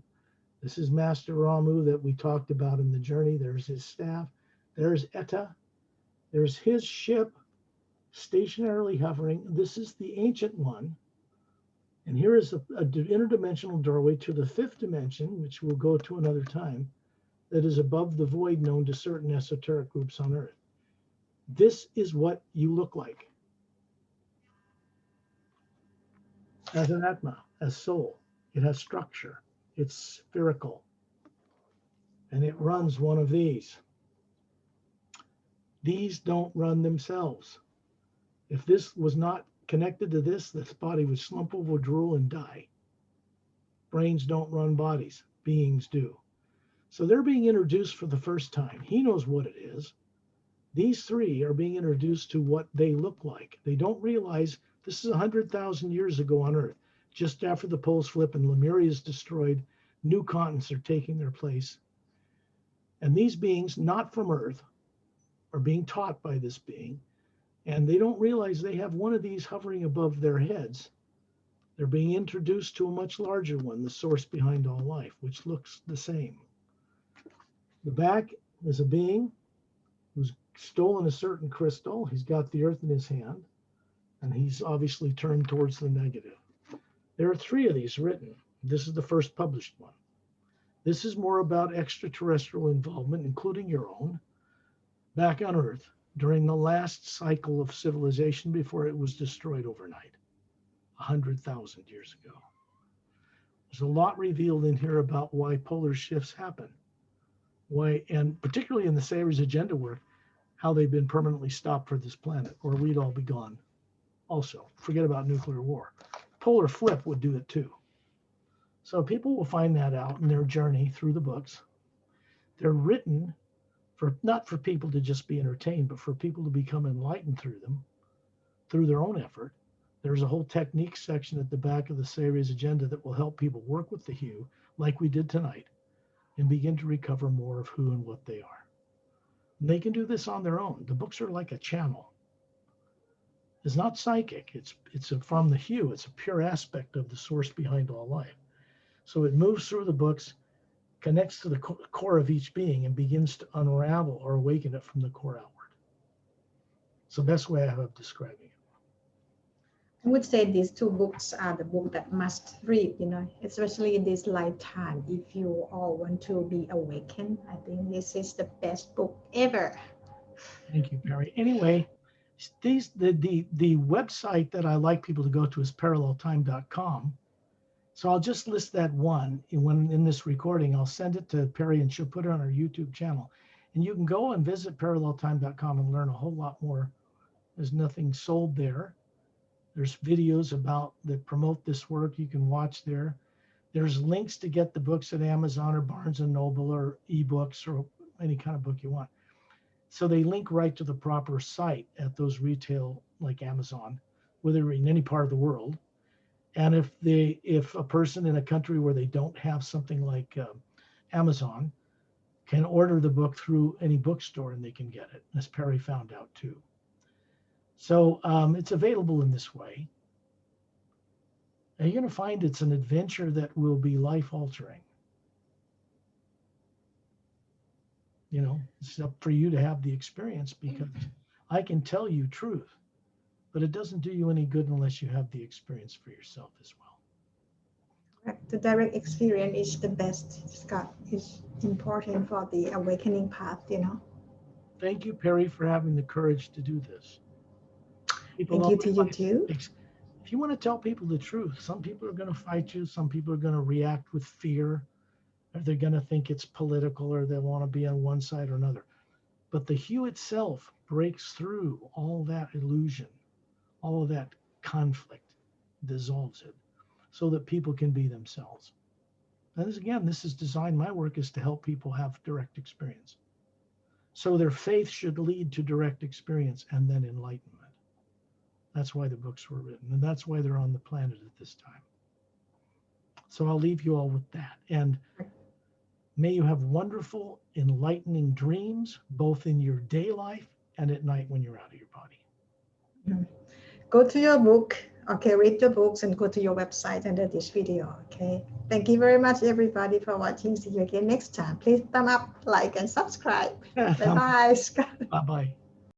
[SPEAKER 1] This is Master Ramu that we talked about in the journey. There's his staff. There's Etta. There's his ship stationarily hovering. This is the ancient one. And here is an interdimensional doorway to the fifth dimension, which we'll go to another time, that is above the void known to certain esoteric groups on Earth. This is what you look like as an Atma, as soul. It has structure. It's spherical. And it runs one of these. These don't run themselves. If this was not connected to this body would slump over, drool, and die. Brains don't run bodies. Beings do. So they're being introduced for the first time. He knows what it is. These three are being introduced to what they look like. They don't realize this is 100,000 years ago on Earth. Just after the poles flip and Lemuria is destroyed, new continents are taking their place. And these beings, not from Earth, are being taught by this being. And they don't realize they have one of these hovering above their heads. They're being introduced to a much larger one, the source behind all life, which looks the same. The back is a being who's stolen a certain crystal. He's got the earth in his hand, and he's obviously turned towards the negative. There are three of these written. This is the first published one. This is more about extraterrestrial involvement, including your own, back on Earth during the last cycle of civilization before it was destroyed overnight, 100,000 years ago. There's a lot revealed in here about why polar shifts happen, why, and particularly in the Savior's agenda work, how they've been permanently stopped for this planet, or we'd all be gone. Also, forget about nuclear war. Polar flip would do it too. So people will find that out in their journey through the books. They're written for not for people to just be entertained, but for people to become enlightened through them, through their own effort. There's a whole technique section at the back of the Savior's agenda that will help people work with the hue, like we did tonight, and begin to recover more of who and what they are. And they can do this on their own. The books are like a channel. It's not psychic. It's from the hue. It's a pure aspect of the source behind all life. So it moves through the books, connects to the core of each being, and begins to unravel or awaken it from the core outward. It's the best way I have of describing it.
[SPEAKER 2] I would say these two books are the book that must read, especially in this lifetime. If you all want to be awakened, I think this is the best book ever.
[SPEAKER 1] Thank you, Perry. Anyway, the website that I like people to go to is paralleltime.com. So I'll just list that one in this recording. I'll send it to Perry and she'll put it on our YouTube channel. And you can go and visit paralleltime.com and learn a whole lot more. There's nothing sold there. There's videos that promote this work you can watch there. There's links to get the books at Amazon or Barnes & Noble or ebooks or any kind of book you want. So they link right to the proper site at those retail like Amazon, whether you're in any part of the world. And if a person in a country where they don't have something like Amazon can order the book through any bookstore and they can get it, as Perry found out too. So it's available in this way. And you're going to find it's an adventure that will be life-altering. It's up for you to have the experience, because I can tell you truth, but it doesn't do you any good unless you have the experience for yourself as well.
[SPEAKER 2] The direct experience is the best, Scott. It's important for the awakening path,
[SPEAKER 1] Thank you, Perry, for having the courage to do this.
[SPEAKER 2] Thank you to you too.
[SPEAKER 1] If you want to tell people the truth, some people are going to fight you. Some people are going to react with fear. Or they're going to think it's political, or they want to be on one side or another. But the hue itself breaks through all that illusion, all of that conflict, dissolves it, so that people can be themselves. And this is designed, my work is to help people have direct experience. So their faith should lead to direct experience and then enlightenment. That's why the books were written, and that's why they're on the planet at this time. So I'll leave you all with that. And may you have wonderful, enlightening dreams, both in your day life and at night when you're out of your body.
[SPEAKER 2] Go to your book. Okay, read your books and go to your website under this video. Okay. Thank you very much, everybody, for watching. See you again next time. Please thumb up, like, and subscribe. Bye-bye.
[SPEAKER 1] Bye-bye.